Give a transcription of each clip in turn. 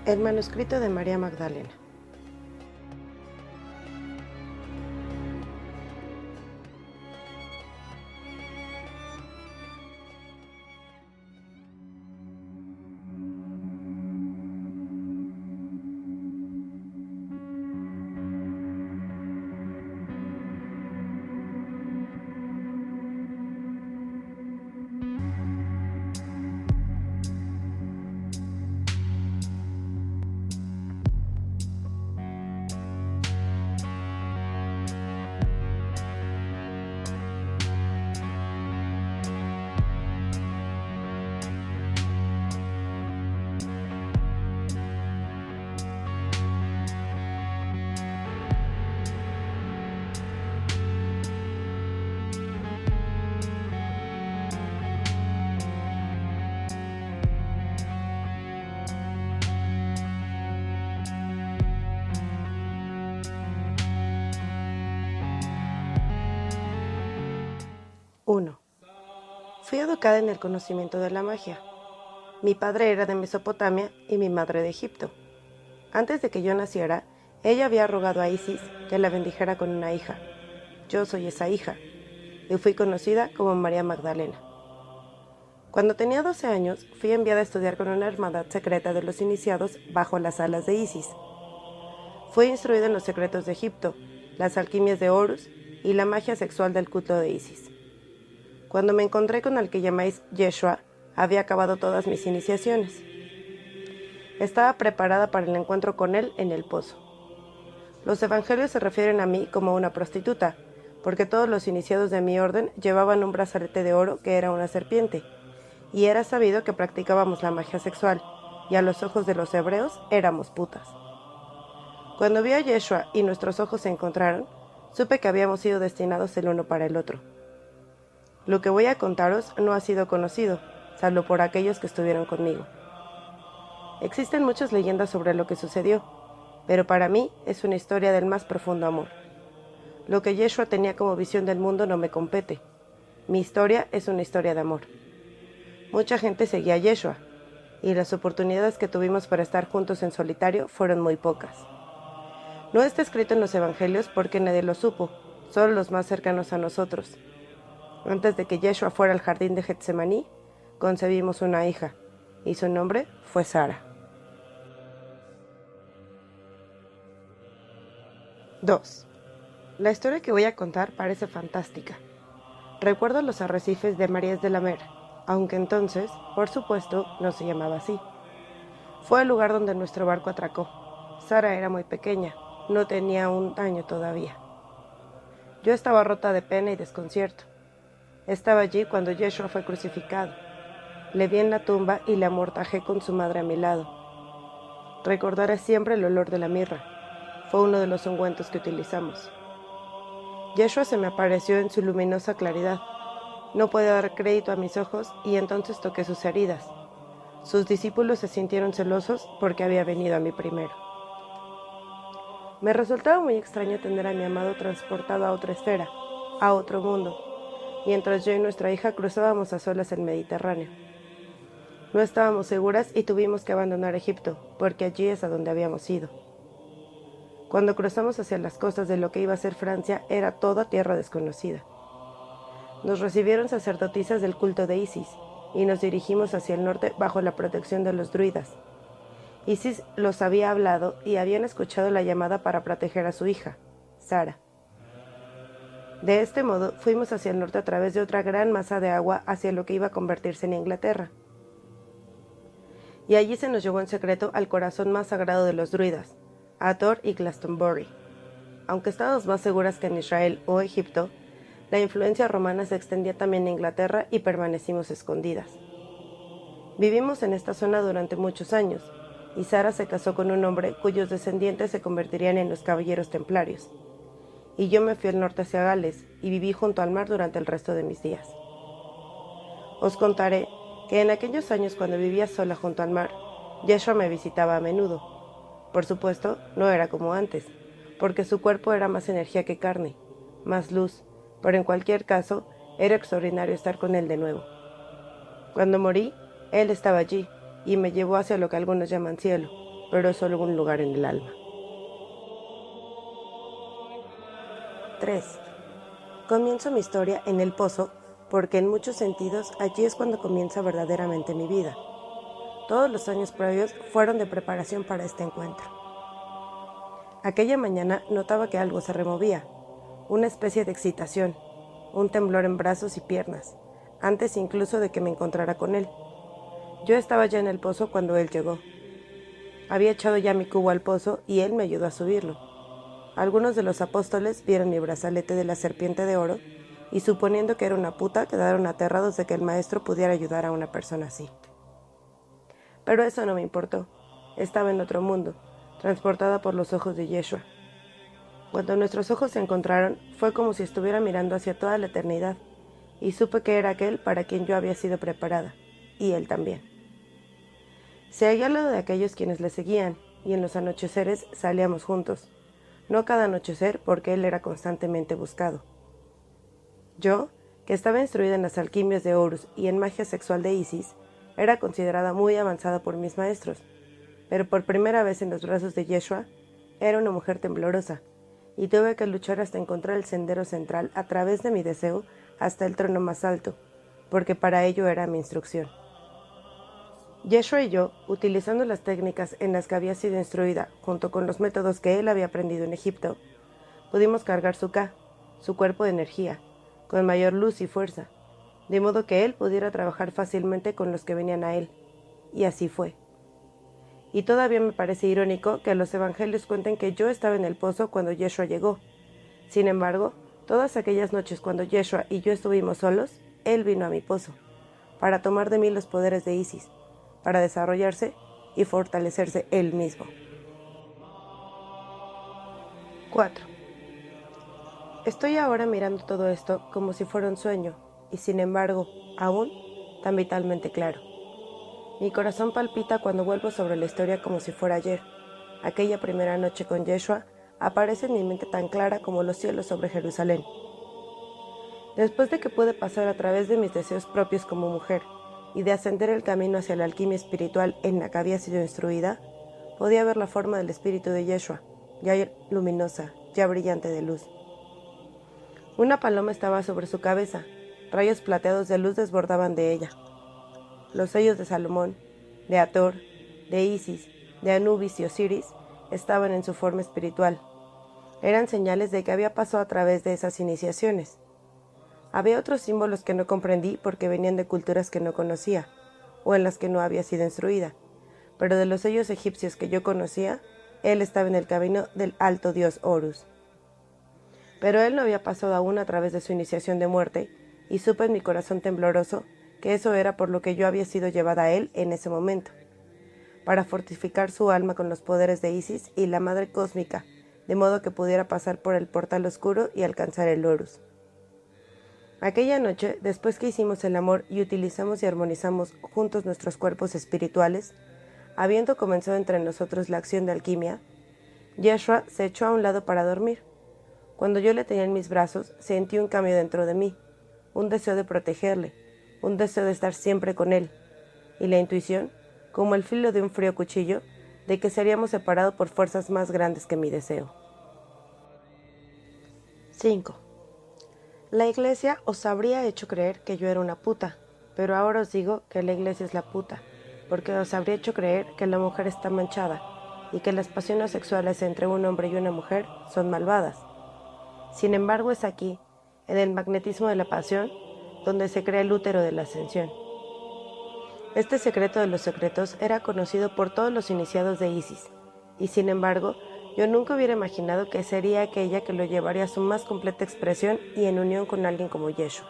El manuscrito de María Magdalena. Uno. Fui educada en el conocimiento de la magia. Mi padre era de Mesopotamia y mi madre de Egipto. Antes de que yo naciera, ella había rogado a Isis que la bendijera con una hija. Yo soy esa hija, y fui conocida como María Magdalena. Cuando tenía 12 años, fui enviada a estudiar con una hermandad secreta de los iniciados bajo las alas de Isis. Fui instruida en los secretos de Egipto, las alquimias de Horus y la magia sexual del culto de Isis. Cuando me encontré con el que llamáis Yeshua, había acabado todas mis iniciaciones. Estaba preparada para el encuentro con él en el pozo. Los evangelios se refieren a mí como una prostituta, porque todos los iniciados de mi orden llevaban un brazalete de oro que era una serpiente, y era sabido que practicábamos la magia sexual, y a los ojos de los hebreos éramos putas. Cuando vi a Yeshua y nuestros ojos se encontraron, supe que habíamos sido destinados el uno para el otro. Lo que voy a contaros no ha sido conocido, salvo por aquellos que estuvieron conmigo. Existen muchas leyendas sobre lo que sucedió, pero para mí es una historia del más profundo amor. Lo que Yeshua tenía como visión del mundo no me compete. Mi historia es una historia de amor. Mucha gente seguía a Yeshua, y las oportunidades que tuvimos para estar juntos en solitario fueron muy pocas. No está escrito en los evangelios porque nadie lo supo, solo los más cercanos a nosotros. Antes de que Yeshua fuera al jardín de Getsemaní, concebimos una hija, y su nombre fue Sara. 2. La historia que voy a contar parece fantástica. Recuerdo los arrecifes de Marías de la Mer, aunque entonces, por supuesto, no se llamaba así. Fue el lugar donde nuestro barco atracó. Sara era muy pequeña, no tenía un año todavía. Yo estaba rota de pena y desconcierto. Estaba allí cuando Yeshua fue crucificado. Le vi en la tumba y le amortajé con su madre a mi lado. Recordaré siempre el olor de la mirra. Fue uno de los ungüentos que utilizamos. Yeshua se me apareció en su luminosa claridad. No pude dar crédito a mis ojos y entonces toqué sus heridas. Sus discípulos se sintieron celosos porque había venido a mí primero. Me resultaba muy extraño tener a mi amado transportado a otra esfera, a otro mundo, mientras yo y nuestra hija cruzábamos a solas el Mediterráneo. No estábamos seguras y tuvimos que abandonar Egipto, porque allí es a donde habíamos ido. Cuando cruzamos hacia las costas de lo que iba a ser Francia, era toda tierra desconocida. Nos recibieron sacerdotisas del culto de Isis, y nos dirigimos hacia el norte bajo la protección de los druidas. Isis los había hablado y habían escuchado la llamada para proteger a su hija, Sara. De este modo, fuimos hacia el norte a través de otra gran masa de agua hacia lo que iba a convertirse en Inglaterra. Y allí se nos llevó en secreto al corazón más sagrado de los druidas, Hathor y Glastonbury. Aunque estábamos más seguras que en Israel o Egipto, la influencia romana se extendía también a Inglaterra y permanecimos escondidas. Vivimos en esta zona durante muchos años, y Sara se casó con un hombre cuyos descendientes se convertirían en los caballeros templarios. Y yo me fui al norte hacia Gales y viví junto al mar durante el resto de mis días. Os contaré que en aquellos años cuando vivía sola junto al mar, Yeshua me visitaba a menudo. Por supuesto, no era como antes, porque su cuerpo era más energía que carne, más luz, pero en cualquier caso, era extraordinario estar con él de nuevo. Cuando morí, él estaba allí, y me llevó hacia lo que algunos llaman cielo, pero es solo un lugar en el alma. 3. Comienzo mi historia en el pozo porque en muchos sentidos allí es cuando comienza verdaderamente mi vida. Todos los años previos fueron de preparación para este encuentro. Aquella mañana notaba que algo se removía, una especie de excitación, un temblor en brazos y piernas, antes incluso de que me encontrara con él. Yo estaba ya en el pozo cuando él llegó. Había echado ya mi cubo al pozo y él me ayudó a subirlo. Algunos de los apóstoles vieron mi brazalete de la serpiente de oro y suponiendo que era una puta, quedaron aterrados de que el maestro pudiera ayudar a una persona así. Pero eso no me importó. Estaba en otro mundo, transportada por los ojos de Yeshua. Cuando nuestros ojos se encontraron, fue como si estuviera mirando hacia toda la eternidad, y supe que era aquel para quien yo había sido preparada, y él también. Seguí al lado de aquellos quienes le seguían, y en los anocheceres salíamos juntos. No cada anochecer, porque él era constantemente buscado. Yo, que estaba instruida en las alquimias de Horus y en magia sexual de Isis, era considerada muy avanzada por mis maestros, pero por primera vez en los brazos de Yeshua, era una mujer temblorosa, y tuve que luchar hasta encontrar el sendero central a través de mi deseo hasta el trono más alto, porque para ello era mi instrucción. Yeshua y yo, utilizando las técnicas en las que había sido instruida, junto con los métodos que él había aprendido en Egipto, pudimos cargar su Ka, su cuerpo de energía, con mayor luz y fuerza, de modo que él pudiera trabajar fácilmente con los que venían a él, y así fue. Y todavía me parece irónico que los evangelios cuenten que yo estaba en el pozo cuando Yeshua llegó. Sin embargo, todas aquellas noches cuando Yeshua y yo estuvimos solos, él vino a mi pozo, para tomar de mí los poderes de Isis, para desarrollarse y fortalecerse él mismo. 4. Estoy ahora mirando todo esto como si fuera un sueño, y sin embargo, aún tan vitalmente claro. Mi corazón palpita cuando vuelvo sobre la historia como si fuera ayer. Aquella primera noche con Yeshua aparece en mi mente tan clara como los cielos sobre Jerusalén. Después de que pude pasar a través de mis deseos propios como mujer y de ascender el camino hacia la alquimia espiritual en la que había sido instruida, podía ver la forma del espíritu de Yeshua, ya luminosa, ya brillante de luz. Una paloma estaba sobre su cabeza, rayos plateados de luz desbordaban de ella. Los sellos de Salomón, de Hathor, de Isis, de Anubis y Osiris estaban en su forma espiritual. Eran señales de que había pasado a través de esas iniciaciones. Había otros símbolos que no comprendí porque venían de culturas que no conocía, o en las que no había sido instruida, pero de los sellos egipcios que yo conocía, él estaba en el camino del alto dios Horus. Pero él no había pasado aún a través de su iniciación de muerte, y supe en mi corazón tembloroso que eso era por lo que yo había sido llevada a él en ese momento, para fortificar su alma con los poderes de Isis y la Madre Cósmica, de modo que pudiera pasar por el portal oscuro y alcanzar el Horus. Aquella noche, después que hicimos el amor y utilizamos y armonizamos juntos nuestros cuerpos espirituales, habiendo comenzado entre nosotros la acción de alquimia, Yeshua se echó a un lado para dormir. Cuando yo le tenía en mis brazos, sentí un cambio dentro de mí, un deseo de protegerle, un deseo de estar siempre con él, y la intuición, como el filo de un frío cuchillo, de que seríamos separados por fuerzas más grandes que mi deseo. 5. La iglesia os habría hecho creer que yo era una puta, pero ahora os digo que la iglesia es la puta, porque os habría hecho creer que la mujer está manchada, y que las pasiones sexuales entre un hombre y una mujer son malvadas. Sin embargo, es aquí, en el magnetismo de la pasión, donde se crea el útero de la ascensión. Este secreto de los secretos era conocido por todos los iniciados de Isis, y sin embargo, yo nunca hubiera imaginado que sería aquella que lo llevaría a su más completa expresión y en unión con alguien como Yeshua.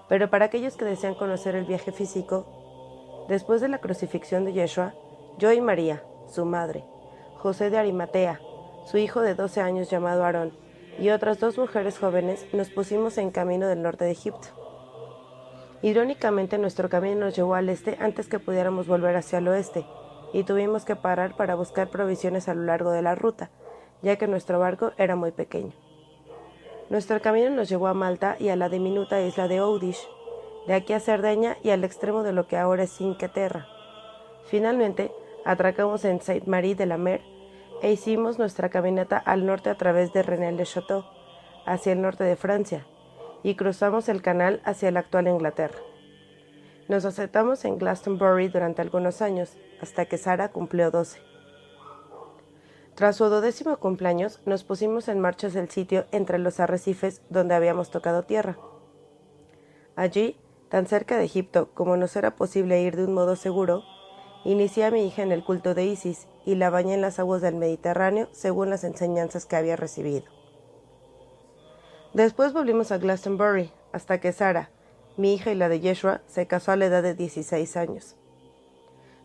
Pero para aquellos que desean conocer el viaje físico, después de la crucifixión de Yeshua, yo y María, su madre, José de Arimatea, su hijo de 12 años llamado Aarón, y otras 2 mujeres jóvenes nos pusimos en camino del norte de Egipto. Irónicamente, nuestro camino nos llevó al este antes que pudiéramos volver hacia el oeste, y tuvimos que parar para buscar provisiones a lo largo de la ruta, ya que nuestro barco era muy pequeño. Nuestro camino nos llevó a Malta y a la diminuta isla de Oudish, de aquí a Cerdeña y al extremo de lo que ahora es Cinque Terre. Finalmente, Atracamos en Sainte-Marie-de-la-Mer e hicimos nuestra caminata al norte a través de Rennes-le-Château, hacia el norte de Francia, y cruzamos el canal hacia la actual Inglaterra. Nos asentamos en Glastonbury durante algunos años, hasta que Sarah cumplió 12. Tras su 12º cumpleaños, nos pusimos en marcha hacia el sitio entre los arrecifes donde habíamos tocado tierra. Allí, tan cerca de Egipto como nos era posible ir de un modo seguro, inicié a mi hija en el culto de Isis y la bañé en las aguas del Mediterráneo según las enseñanzas que había recibido. Después volvimos a Glastonbury, hasta que Sarah, mi hija y la de Yeshua, se casó a la edad de 16 años.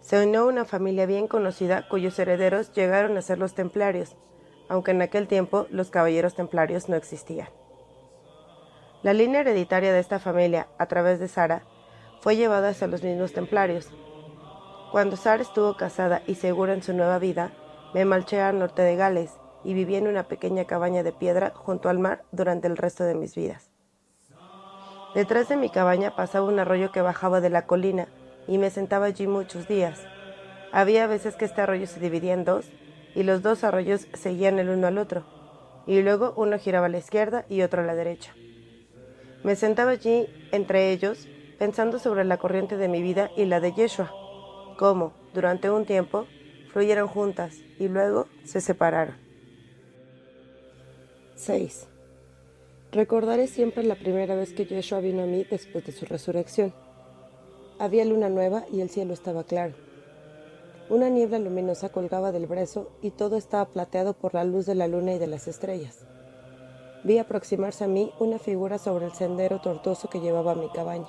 Se unió a una familia bien conocida cuyos herederos llegaron a ser los templarios, aunque en aquel tiempo los caballeros templarios no existían. La línea hereditaria de esta familia, a través de Sarah, fue llevada hacia los mismos templarios. Cuando Sarah estuvo casada y segura en su nueva vida, me marché al norte de Gales y viví en una pequeña cabaña de piedra junto al mar durante el resto de mis vidas. Detrás de mi cabaña pasaba un arroyo que bajaba de la colina y me sentaba allí muchos días. Había veces que este arroyo se dividía en dos y los dos arroyos seguían el uno al otro, y luego uno giraba a la izquierda y otro a la derecha. Me sentaba allí entre ellos, pensando sobre la corriente de mi vida y la de Yeshua, cómo, durante un tiempo, fluyeron juntas y luego se separaron. 6. Recordaré siempre la primera vez que Yeshua vino a mí después de su resurrección. Había luna nueva y el cielo estaba claro. Una niebla luminosa colgaba del brezo y todo estaba plateado por la luz de la luna y de las estrellas. Vi aproximarse a mí una figura sobre el sendero tortuoso que llevaba a mi cabaña.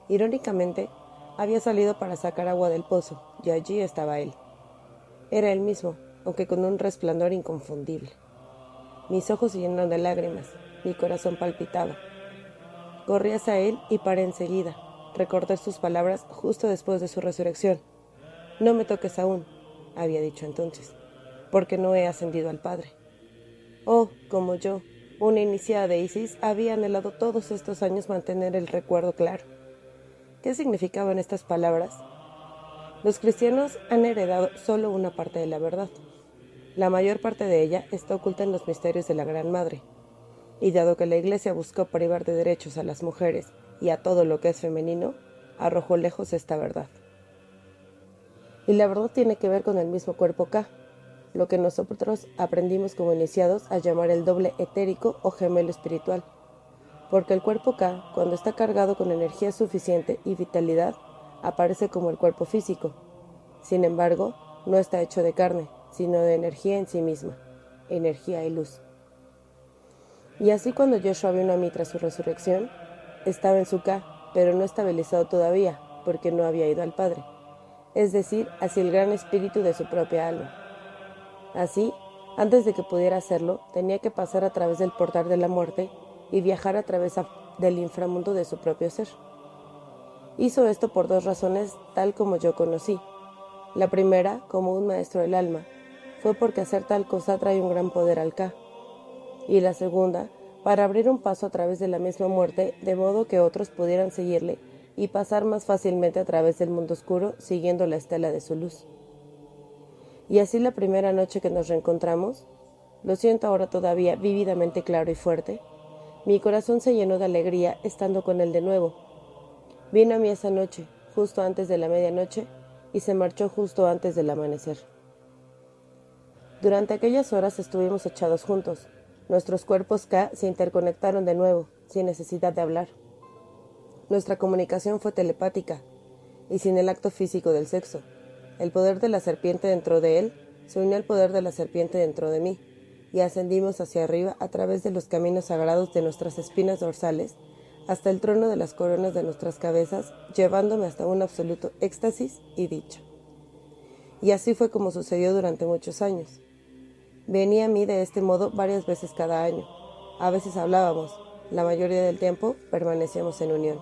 Irónicamente, había salido para sacar agua del pozo, y allí estaba él. Era él mismo, aunque con un resplandor inconfundible. Mis ojos se llenaron de lágrimas, mi corazón palpitaba. Corrí hacia él y paré enseguida. Recordé sus palabras justo después de su resurrección. «No me toques aún», había dicho entonces, «porque no he ascendido al Padre». Oh, como yo, una iniciada de Isis, había anhelado todos estos años mantener el recuerdo claro. ¿Qué significaban estas palabras? Los cristianos han heredado solo una parte de la verdad. La mayor parte de ella está oculta en los misterios de la Gran Madre. Y dado que la Iglesia buscó privar de derechos a las mujeres y a todo lo que es femenino, arrojó lejos esta verdad. Y la verdad tiene que ver con el mismo cuerpo K, lo que nosotros aprendimos como iniciados a llamar el doble etérico o gemelo espiritual, porque el cuerpo K, cuando está cargado con energía suficiente y vitalidad, aparece como el cuerpo físico. Sin embargo, no está hecho de carne, sino de energía en sí misma, energía y luz. Y así cuando Yeshua vino a mí tras su resurrección, estaba en su K, pero no estabilizado todavía, porque no había ido al Padre, es decir, hacia el gran espíritu de su propia alma. Así, antes de que pudiera hacerlo, tenía que pasar a través del portal de la muerte y viajar a través del inframundo de su propio ser. Hizo esto por dos razones tal como yo conocí. La primera, como un maestro del alma, fue porque hacer tal cosa trae un gran poder al K. Y la segunda, para abrir un paso a través de la misma muerte, de modo que otros pudieran seguirle y pasar más fácilmente a través del mundo oscuro siguiendo la estela de su luz. Y así la primera noche que nos reencontramos, lo siento ahora todavía vívidamente claro y fuerte, mi corazón se llenó de alegría estando con él de nuevo. Vino a mí esa noche, justo antes de la medianoche, y se marchó justo antes del amanecer. Durante aquellas horas estuvimos echados juntos. Nuestros cuerpos K se interconectaron de nuevo, sin necesidad de hablar. Nuestra comunicación fue telepática, y sin el acto físico del sexo. El poder de la serpiente dentro de él se unió al poder de la serpiente dentro de mí, y ascendimos hacia arriba a través de los caminos sagrados de nuestras espinas dorsales, hasta el trono de las coronas de nuestras cabezas, llevándome hasta un absoluto éxtasis y dicha. Y así fue como sucedió durante muchos años. Venía a mí de este modo varias veces cada año. A veces hablábamos, la mayoría del tiempo permanecíamos en unión.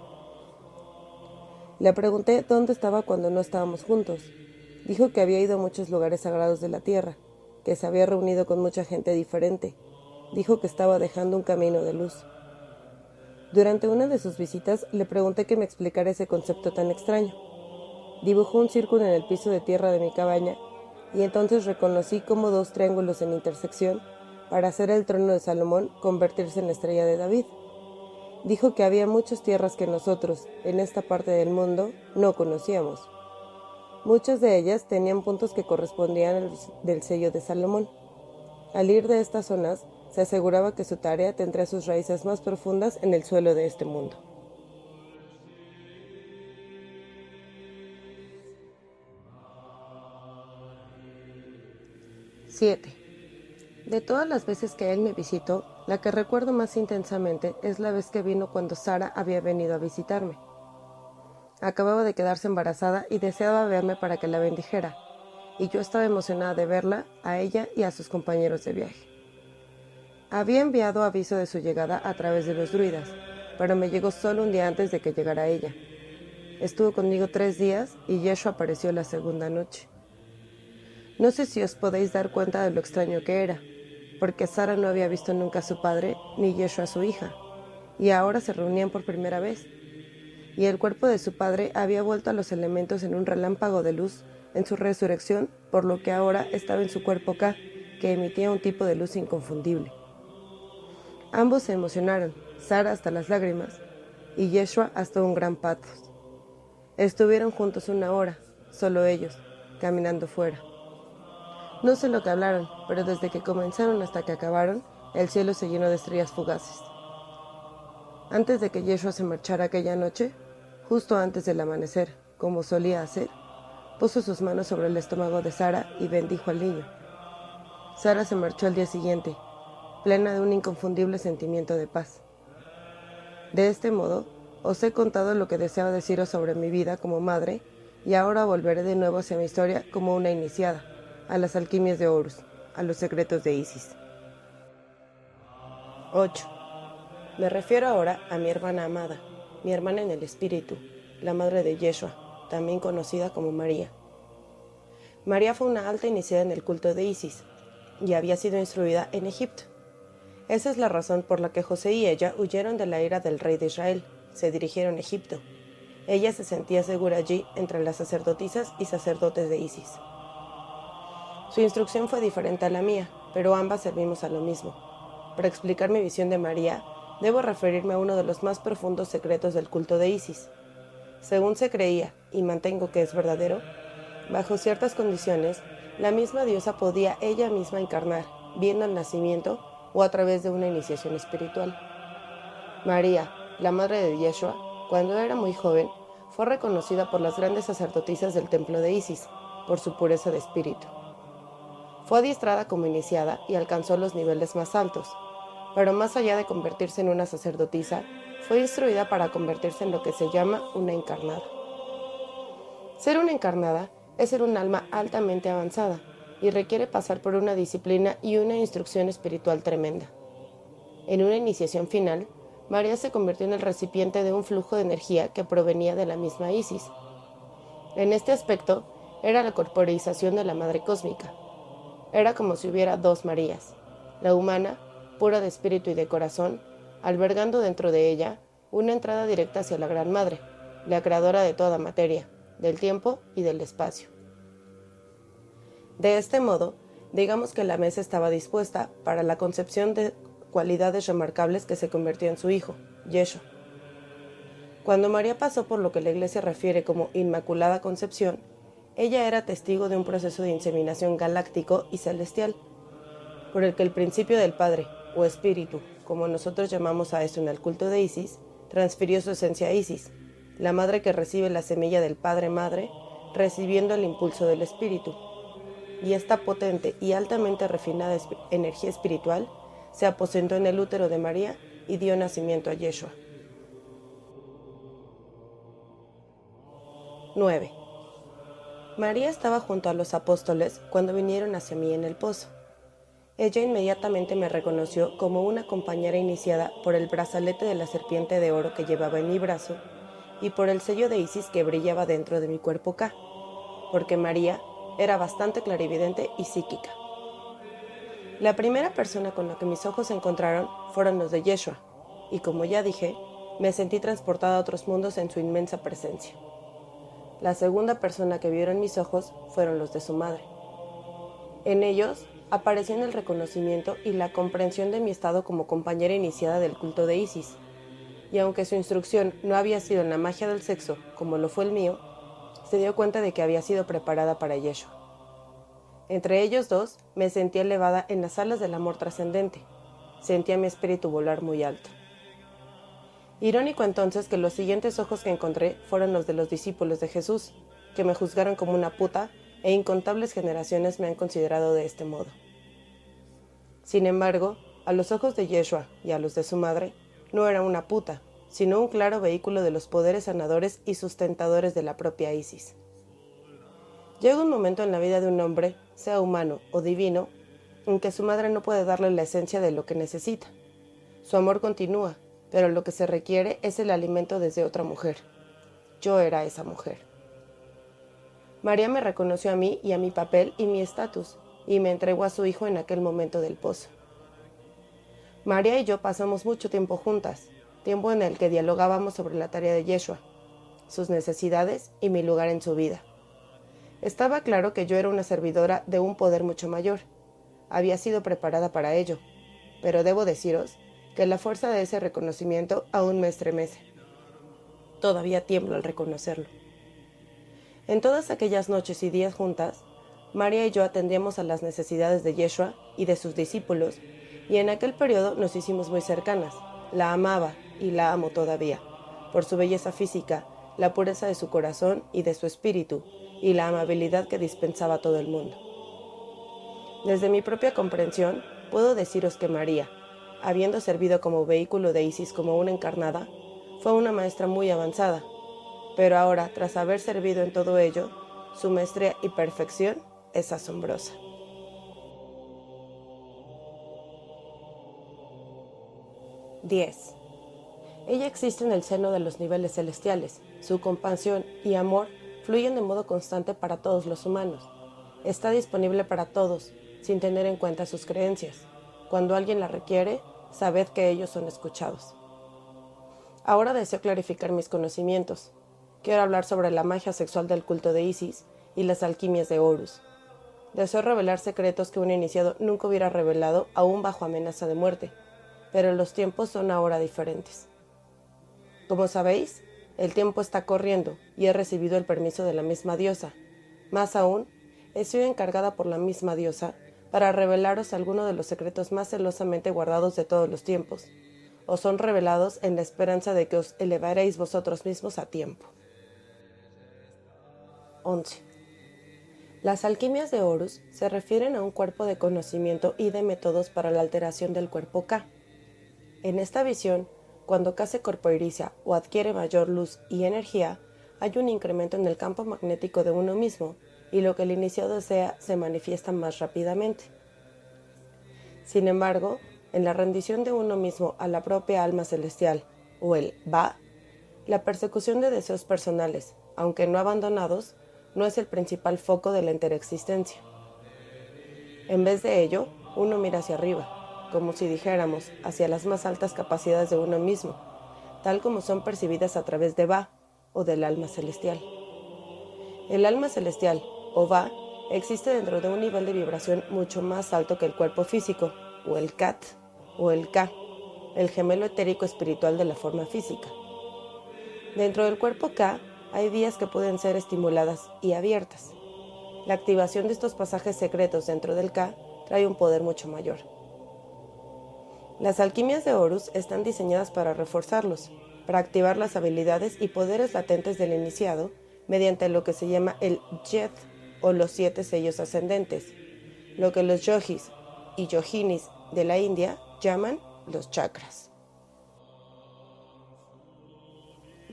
Le pregunté dónde estaba cuando no estábamos juntos. Dijo que había ido a muchos lugares sagrados de la tierra, que se había reunido con mucha gente diferente. Dijo que estaba dejando un camino de luz. Durante una de sus visitas le pregunté que me explicara ese concepto tan extraño. Dibujó un círculo en el piso de tierra de mi cabaña, y entonces reconocí cómo dos triángulos en intersección, para hacer el trono de Salomón convertirse en la estrella de David. Dijo que había muchas tierras que nosotros, en esta parte del mundo, no conocíamos. Muchas de ellas tenían puntos que correspondían al del sello de Salomón. Al ir de estas zonas, se aseguraba que su tarea tendría sus raíces más profundas en el suelo de este mundo. ¡7! De todas las veces que él me visitó, la que recuerdo más intensamente es la vez que vino cuando Sara había venido a visitarme. Acababa de quedarse embarazada y deseaba verme para que la bendijera, y yo estaba emocionada de verla, a ella y a sus compañeros de viaje. Había enviado aviso de su llegada a través de los druidas, pero me llegó solo un día antes de que llegara ella. Estuvo conmigo 3 días y Yeshua apareció la segunda noche. No sé si os podéis dar cuenta de lo extraño que era, porque Sara no había visto nunca a su padre ni Yeshua a su hija, y ahora se reunían por primera vez. Y el cuerpo de su padre había vuelto a los elementos en un relámpago de luz en su resurrección, por lo que ahora estaba en su cuerpo K, que emitía un tipo de luz inconfundible. Ambos se emocionaron, Sara hasta las lágrimas, y Yeshua hasta un gran pathos. Estuvieron juntos 1 hora, solo ellos, caminando fuera. No sé lo que hablaron, pero desde que comenzaron hasta que acabaron, el cielo se llenó de estrellas fugaces. Antes de que Yeshua se marchara aquella noche, justo antes del amanecer, como solía hacer, puso sus manos sobre el estómago de Sara y bendijo al niño. Sara se marchó al día siguiente, plena de un inconfundible sentimiento de paz. De este modo, os he contado lo que deseaba deciros sobre mi vida como madre, y ahora volveré de nuevo hacia mi historia como una iniciada, a las alquimias de Horus, a los secretos de Isis. 8. Me refiero ahora a mi hermana amada, mi hermana en el espíritu, la madre de Yeshua, también conocida como María. María fue una alta iniciada en el culto de Isis, y había sido instruida en Egipto. Esa es la razón por la que José y ella huyeron de la ira del rey de Israel, se dirigieron a Egipto. Ella se sentía segura allí entre las sacerdotisas y sacerdotes de Isis. Su instrucción fue diferente a la mía, pero ambas servimos a lo mismo. Para explicar mi visión de María, debo referirme a uno de los más profundos secretos del culto de Isis. Según se creía, y mantengo que es verdadero, bajo ciertas condiciones, la misma diosa podía ella misma encarnar, viendo el nacimiento o a través de una iniciación espiritual. María, la madre de Yeshua, cuando era muy joven, fue reconocida por las grandes sacerdotisas del templo de Isis, por su pureza de espíritu. Fue adiestrada como iniciada y alcanzó los niveles más altos, pero más allá de convertirse en una sacerdotisa, fue instruida para convertirse en lo que se llama una encarnada. Ser una encarnada es ser un alma altamente avanzada y requiere pasar por una disciplina y una instrucción espiritual tremenda. En una iniciación final, María se convirtió en el recipiente de un flujo de energía que provenía de la misma Isis. En este aspecto, era la corporización de la Madre Cósmica. Era como si hubiera 2 Marías, la humana, pura de espíritu y de corazón, albergando dentro de ella una entrada directa hacia la Gran Madre, la creadora de toda materia, del tiempo y del espacio. De este modo, digamos que la mesa estaba dispuesta para la concepción de cualidades remarcables que se convirtió en su hijo, Yeshua. Cuando María pasó por lo que la Iglesia refiere como Inmaculada Concepción, ella era testigo de un proceso de inseminación galáctico y celestial, por el que el principio del Padre, o Espíritu, como nosotros llamamos a esto en el culto de Isis, transfirió su esencia a Isis, la madre que recibe la semilla del Padre-Madre, recibiendo el impulso del Espíritu. Y esta potente y altamente refinada energía espiritual se aposentó en el útero de María y dio nacimiento a Yeshua. 9. María estaba junto a los apóstoles cuando vinieron hacia mí en el pozo. Ella inmediatamente me reconoció como una compañera iniciada por el brazalete de la serpiente de oro que llevaba en mi brazo y por el sello de Isis que brillaba dentro de mi cuerpo K, porque María era bastante clarividente y psíquica. La primera persona con la que mis ojos se encontraron fueron los de Yeshua, y como ya dije, me sentí transportada a otros mundos en su inmensa presencia. La segunda persona que vieron mis ojos fueron los de su madre. En ellos aparecían el reconocimiento y la comprensión de mi estado como compañera iniciada del culto de Isis, y aunque su instrucción no había sido en la magia del sexo como lo fue el mío, se dio cuenta de que había sido preparada para Yeshua. Entre ellos dos me sentía elevada en las alas del amor trascendente. Sentía mi espíritu volar muy alto. Irónico entonces que los siguientes ojos que encontré fueron los de los discípulos de Jesús, que me juzgaron como una puta, e incontables generaciones me han considerado de este modo. Sin embargo, a los ojos de Yeshua y a los de su madre, no era una puta, sino un claro vehículo de los poderes sanadores y sustentadores de la propia Isis. Llega un momento en la vida de un hombre, sea humano o divino, en que su madre no puede darle la esencia de lo que necesita. Su amor continúa, pero lo que se requiere es el alimento desde otra mujer. Yo era esa mujer. María me reconoció a mí y a mi papel y mi estatus, y me entregó a su hijo en aquel momento del pozo. María y yo pasamos mucho tiempo juntas, tiempo en el que dialogábamos sobre la tarea de Yeshua, sus necesidades y mi lugar en su vida. Estaba claro que yo era una servidora de un poder mucho mayor. Había sido preparada para ello, pero debo deciros que la fuerza de ese reconocimiento aún me estremece. Todavía tiemblo al reconocerlo. En todas aquellas noches y días juntas, María y yo atendíamos a las necesidades de Yeshua y de sus discípulos, y en aquel periodo nos hicimos muy cercanas. La amaba y la amo todavía, por su belleza física, la pureza de su corazón y de su espíritu, y la amabilidad que dispensaba a todo el mundo. Desde mi propia comprensión, puedo deciros que María, habiendo servido como vehículo de Isis como una encarnada, fue una maestra muy avanzada, pero ahora, tras haber servido en todo ello, su maestría y perfección es asombrosa. 10. Ella existe en el seno de los niveles celestiales. Su compasión y amor fluyen de modo constante para todos los humanos. Está disponible para todos, sin tener en cuenta sus creencias. Cuando alguien la requiere, sabed que ellos son escuchados. Ahora deseo clarificar mis conocimientos. Quiero hablar sobre la magia sexual del culto de Isis y las alquimias de Horus. Deseo revelar secretos que un iniciado nunca hubiera revelado aún bajo amenaza de muerte, pero los tiempos son ahora diferentes. Como sabéis, el tiempo está corriendo y he recibido el permiso de la misma diosa. Más aún, he sido encargada por la misma diosa para revelaros algunos de los secretos más celosamente guardados de todos los tiempos. Os son revelados en la esperanza de que os elevaréis vosotros mismos a tiempo. 11. Las alquimias de Horus se refieren a un cuerpo de conocimiento y de métodos para la alteración del cuerpo K. En esta visión, cuando K se corporiza o adquiere mayor luz y energía, hay un incremento en el campo magnético de uno mismo y lo que el iniciado desea se manifiesta más rápidamente. Sin embargo, en la rendición de uno mismo a la propia alma celestial, o el Ba, la persecución de deseos personales, aunque no abandonados, no es el principal foco de la interexistencia. En vez de ello, uno mira hacia arriba, como si dijéramos hacia las más altas capacidades de uno mismo, tal como son percibidas a través de Ba, o del alma celestial. El alma celestial, o Ba, existe dentro de un nivel de vibración mucho más alto que el cuerpo físico, o el Kat, o el Ka, el gemelo etérico espiritual de la forma física. Dentro del cuerpo K hay vías que pueden ser estimuladas y abiertas. La activación de estos pasajes secretos dentro del K trae un poder mucho mayor. Las alquimias de Horus están diseñadas para reforzarlos, para activar las habilidades y poderes latentes del iniciado mediante lo que se llama el Yed o los 7 sellos ascendentes, lo que los yogis y yoginis de la India llaman los chakras.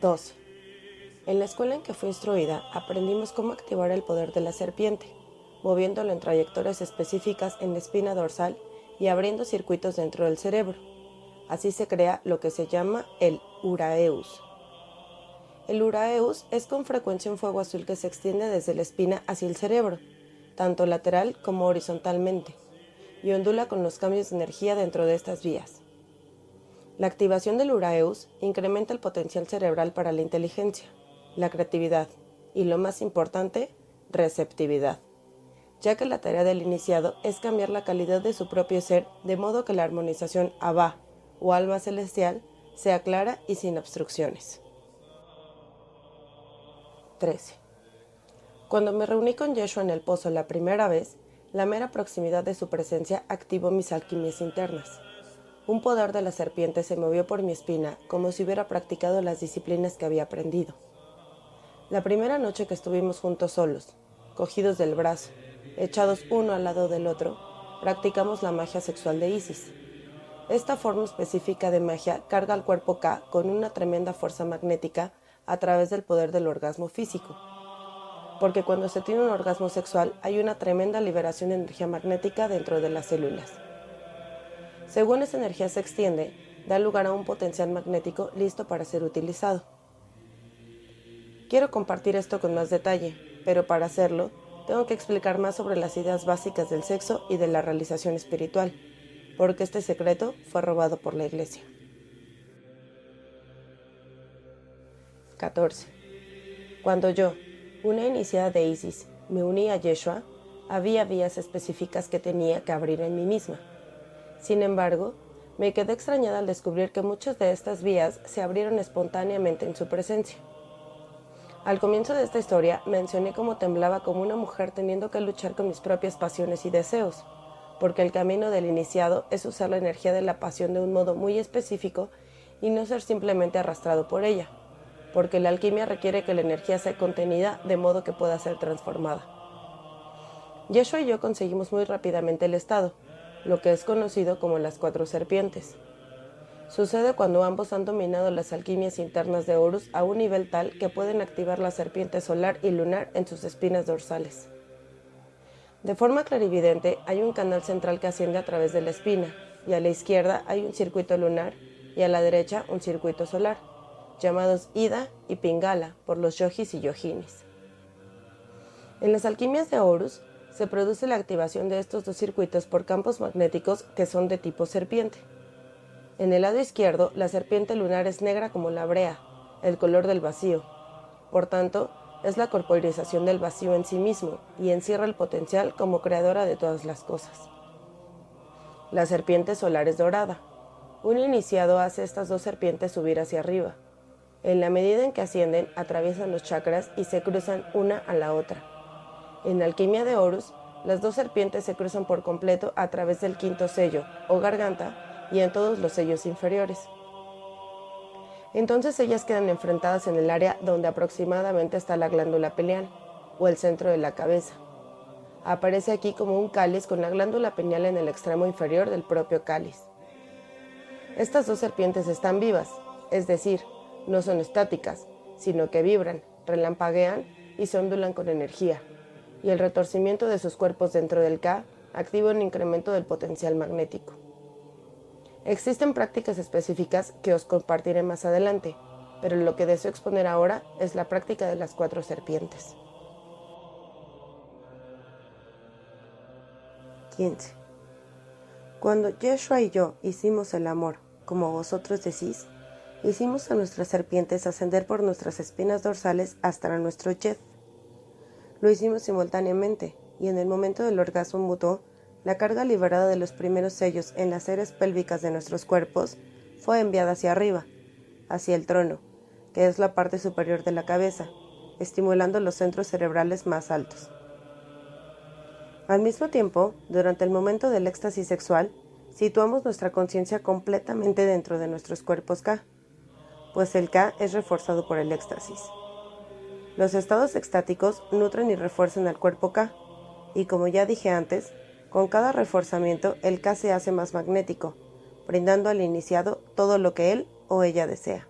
2. En la escuela en que fui instruida, aprendimos cómo activar el poder de la serpiente, moviéndolo en trayectorias específicas en la espina dorsal y abriendo circuitos dentro del cerebro. Así se crea lo que se llama el Uraeus. El Uraeus es con frecuencia un fuego azul que se extiende desde la espina hacia el cerebro, tanto lateral como horizontalmente, y ondula con los cambios de energía dentro de estas vías. La activación del Uraeus incrementa el potencial cerebral para la inteligencia, la creatividad, y lo más importante, receptividad, ya que la tarea del iniciado es cambiar la calidad de su propio ser de modo que la armonización Abba o alma celestial sea clara y sin obstrucciones. 13. Cuando me reuní con Yeshua en el pozo la primera vez, la mera proximidad de su presencia activó mis alquimias internas. Un poder de la serpiente se movió por mi espina como si hubiera practicado las disciplinas que había aprendido. La primera noche que estuvimos juntos solos, cogidos del brazo, echados uno al lado del otro, practicamos la magia sexual de Isis. Esta forma específica de magia carga al cuerpo K con una tremenda fuerza magnética a través del poder del orgasmo físico. Porque cuando se tiene un orgasmo sexual hay una tremenda liberación de energía magnética dentro de las células. Según esa energía se extiende, da lugar a un potencial magnético listo para ser utilizado. Quiero compartir esto con más detalle, pero para hacerlo, tengo que explicar más sobre las ideas básicas del sexo y de la realización espiritual, porque este secreto fue robado por la Iglesia. 14. Cuando yo, una iniciada de Isis, me uní a Yeshua, había vías específicas que tenía que abrir en mí misma. Sin embargo, me quedé extrañada al descubrir que muchas de estas vías se abrieron espontáneamente en su presencia. Al comienzo de esta historia mencioné cómo temblaba como una mujer teniendo que luchar con mis propias pasiones y deseos, porque el camino del iniciado es usar la energía de la pasión de un modo muy específico y no ser simplemente arrastrado por ella, porque la alquimia requiere que la energía sea contenida de modo que pueda ser transformada. Yeshua y yo conseguimos muy rápidamente el estado, lo que es conocido como las 4 serpientes. Sucede cuando ambos han dominado las alquimias internas de Horus a un nivel tal que pueden activar la serpiente solar y lunar en sus espinas dorsales. De forma clarividente, hay un canal central que asciende a través de la espina, y a la izquierda hay un circuito lunar y a la derecha un circuito solar, llamados Ida y Pingala por los yogis y yoginis. En las alquimias de Horus se produce la activación de estos 2 circuitos por campos magnéticos que son de tipo serpiente. En el lado izquierdo, la serpiente lunar es negra como la brea, el color del vacío. Por tanto, es la corporización del vacío en sí mismo y encierra el potencial como creadora de todas las cosas. La serpiente solar es dorada. Un iniciado hace estas 2 serpientes subir hacia arriba. En la medida en que ascienden, atraviesan los chakras y se cruzan una a la otra. En la alquimia de Horus, las 2 serpientes se cruzan por completo a través del 5º sello, o garganta, y en todos los sellos inferiores. Entonces ellas quedan enfrentadas en el área donde aproximadamente está la glándula pineal, o el centro de la cabeza. Aparece aquí como un cáliz con la glándula pineal en el extremo inferior del propio cáliz. Estas 2 serpientes están vivas, es decir, no son estáticas, sino que vibran, relampaguean y se ondulan con energía, y el retorcimiento de sus cuerpos dentro del K activa un incremento del potencial magnético. Existen prácticas específicas que os compartiré más adelante, pero lo que deseo exponer ahora es la práctica de las 4 serpientes. 15. Cuando Yeshua y yo hicimos el amor, como vosotros decís, hicimos a nuestras serpientes ascender por nuestras espinas dorsales hasta nuestro yed. Lo hicimos simultáneamente, y en el momento del orgasmo mutuo, la carga liberada de los primeros sellos en las áreas pélvicas de nuestros cuerpos fue enviada hacia arriba, hacia el trono, que es la parte superior de la cabeza, estimulando los centros cerebrales más altos. Al mismo tiempo, durante el momento del éxtasis sexual, situamos nuestra conciencia completamente dentro de nuestros cuerpos K, pues el K es reforzado por el éxtasis. Los estados extáticos nutren y refuerzan al cuerpo K, y como ya dije antes, con cada reforzamiento el K se hace más magnético, brindando al iniciado todo lo que él o ella desea.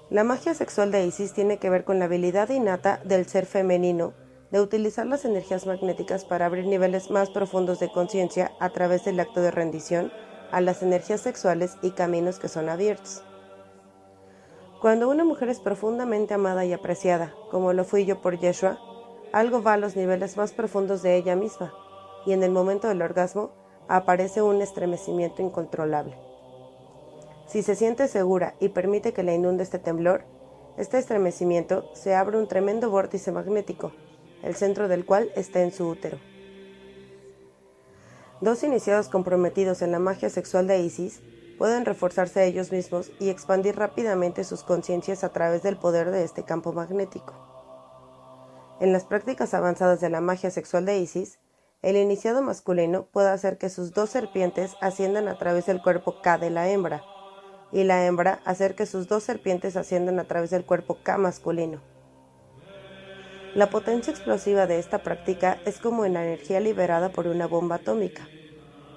La magia sexual de Isis tiene que ver con la habilidad innata del ser femenino de utilizar las energías magnéticas para abrir niveles más profundos de conciencia a través del acto de rendición a las energías sexuales y caminos que son abiertos. Cuando una mujer es profundamente amada y apreciada, como lo fui yo por Yeshua, algo va a los niveles más profundos de ella misma, y en el momento del orgasmo aparece un estremecimiento incontrolable. Si se siente segura y permite que la inunde este temblor, este estremecimiento se abre un tremendo vórtice magnético, el centro del cual está en su útero. Dos iniciados comprometidos en la magia sexual de Isis pueden reforzarse a ellos mismos y expandir rápidamente sus conciencias a través del poder de este campo magnético. En las prácticas avanzadas de la magia sexual de Isis, el iniciado masculino puede hacer que sus dos serpientes asciendan a través del cuerpo K de la hembra, y la hembra hacer que sus dos serpientes asciendan a través del cuerpo K masculino. La potencia explosiva de esta práctica es como la energía liberada por una bomba atómica.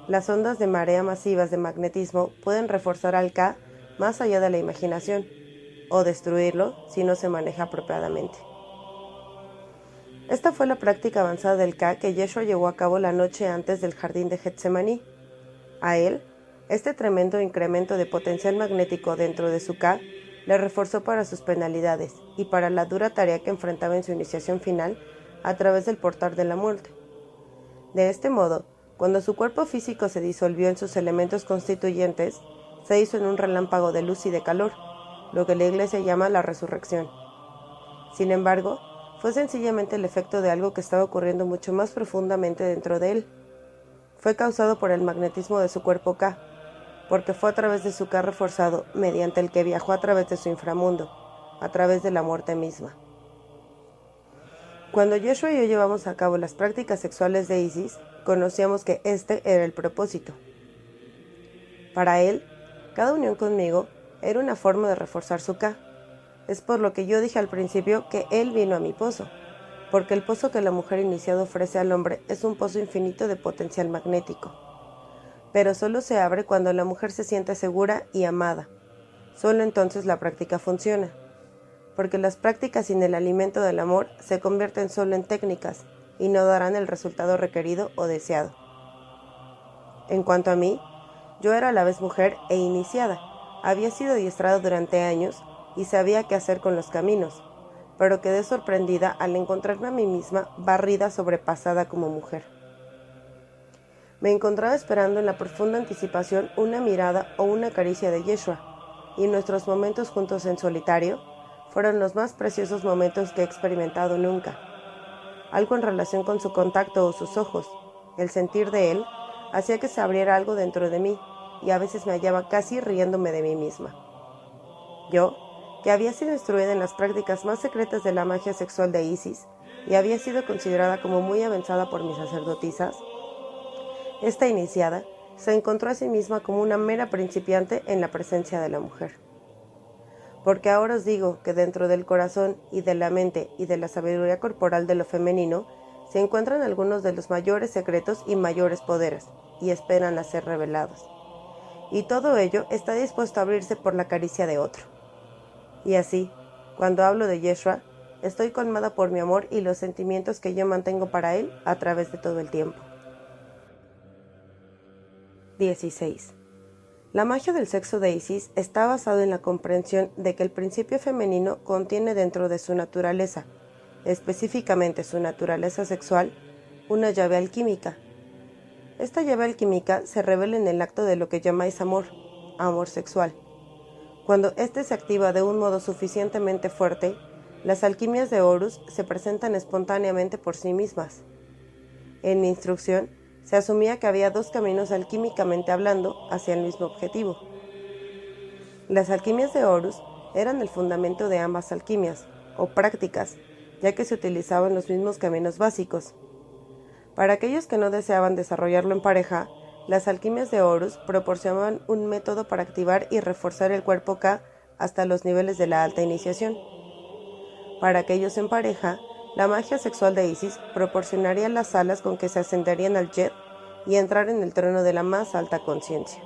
Las ondas de marea masivas de magnetismo pueden reforzar al K más allá de la imaginación, o destruirlo si no se maneja apropiadamente. Esta fue la práctica avanzada del K que Yeshua llevó a cabo la noche antes del jardín de Getsemaní. A él, este tremendo incremento de potencial magnético dentro de su K le reforzó para sus penalidades y para la dura tarea que enfrentaba en su iniciación final a través del portal de la muerte. De este modo, cuando su cuerpo físico se disolvió en sus elementos constituyentes, se hizo en un relámpago de luz y de calor, lo que la Iglesia llama la resurrección. Sin embargo, fue sencillamente el efecto de algo que estaba ocurriendo mucho más profundamente dentro de él. Fue causado por el magnetismo de su cuerpo K, porque fue a través de su K reforzado mediante el que viajó a través de su inframundo, a través de la muerte misma. Cuando Yeshua y yo llevamos a cabo las prácticas sexuales de Isis, conocíamos que este era el propósito. Para él, cada unión conmigo era una forma de reforzar su K. Es por lo que yo dije al principio que él vino a mi pozo, porque el pozo que la mujer iniciada ofrece al hombre es un pozo infinito de potencial magnético. Pero solo se abre cuando la mujer se siente segura y amada. Solo entonces la práctica funciona, porque las prácticas sin el alimento del amor se convierten solo en técnicas y no darán el resultado requerido o deseado. En cuanto a mí, yo era a la vez mujer e iniciada, había sido adiestrada durante años y sabía qué hacer con los caminos, pero quedé sorprendida al encontrarme a mí misma barrida sobrepasada como mujer. Me encontraba esperando en la profunda anticipación una mirada o una caricia de Yeshua, y nuestros momentos juntos en solitario fueron los más preciosos momentos que he experimentado nunca. Algo en relación con su contacto o sus ojos, el sentir de él, hacía que se abriera algo dentro de mí, y a veces me hallaba casi riéndome de mí misma. Yo, que había sido instruida en las prácticas más secretas de la magia sexual de Isis, y había sido considerada como muy avanzada por mis sacerdotisas, esta iniciada se encontró a sí misma como una mera principiante en la presencia de la mujer. Porque ahora os digo que dentro del corazón y de la mente y de la sabiduría corporal de lo femenino se encuentran algunos de los mayores secretos y mayores poderes, y esperan a ser revelados. Y todo ello está dispuesto a abrirse por la caricia de otro. Y así, cuando hablo de Yeshua, estoy colmada por mi amor y los sentimientos que yo mantengo para él a través de todo el tiempo. 16. La magia del sexo de Isis está basada en la comprensión de que el principio femenino contiene dentro de su naturaleza, específicamente su naturaleza sexual, una llave alquímica. Esta llave alquímica se revela en el acto de lo que llamáis amor sexual. Cuando éste se activa de un modo suficientemente fuerte, las alquimias de Horus se presentan espontáneamente por sí mismas. En mi instrucción, se asumía que había dos caminos alquímicamente hablando hacia el mismo objetivo. Las alquimias de Horus eran el fundamento de ambas alquimias, o prácticas, ya que se utilizaban los mismos caminos básicos. Para aquellos que no deseaban desarrollarlo en pareja, las alquimias de Horus proporcionaban un método para activar y reforzar el cuerpo K hasta los niveles de la alta iniciación. Para aquellos en pareja, la magia sexual de Isis proporcionaría las alas con que se ascenderían al Jet y entrar en el trono de la más alta conciencia.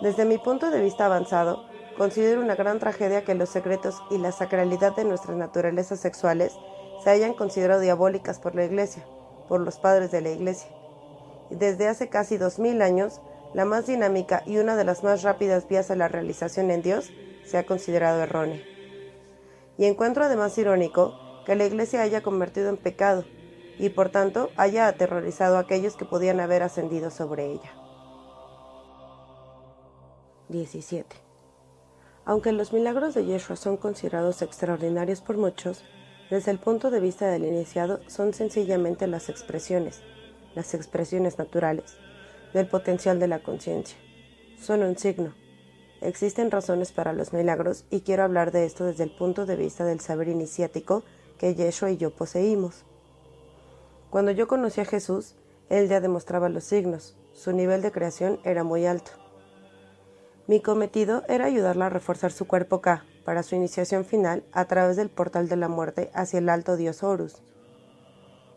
Desde mi punto de vista avanzado, considero una gran tragedia que los secretos y la sacralidad de nuestras naturalezas sexuales se hayan considerado diabólicas por la Iglesia, por los padres de la Iglesia. Y desde hace casi 2000 años, la más dinámica y una de las más rápidas vías a la realización en Dios se ha considerado errónea. Y encuentro además irónico que la Iglesia haya convertido en pecado, y por tanto haya aterrorizado a aquellos que podían haber ascendido sobre ella. 17. Aunque los milagros de Yeshua son considerados extraordinarios por muchos, desde el punto de vista del iniciado son sencillamente las expresiones naturales, del potencial de la conciencia. Son un signo. Existen razones para los milagros y quiero hablar de esto desde el punto de vista del saber iniciático que Yeshua y yo poseímos. Cuando yo conocí a Jesús, Él ya demostraba los signos, su nivel de creación era muy alto. Mi cometido era ayudarla a reforzar su cuerpo K para su iniciación final a través del portal de la muerte hacia el alto dios Horus.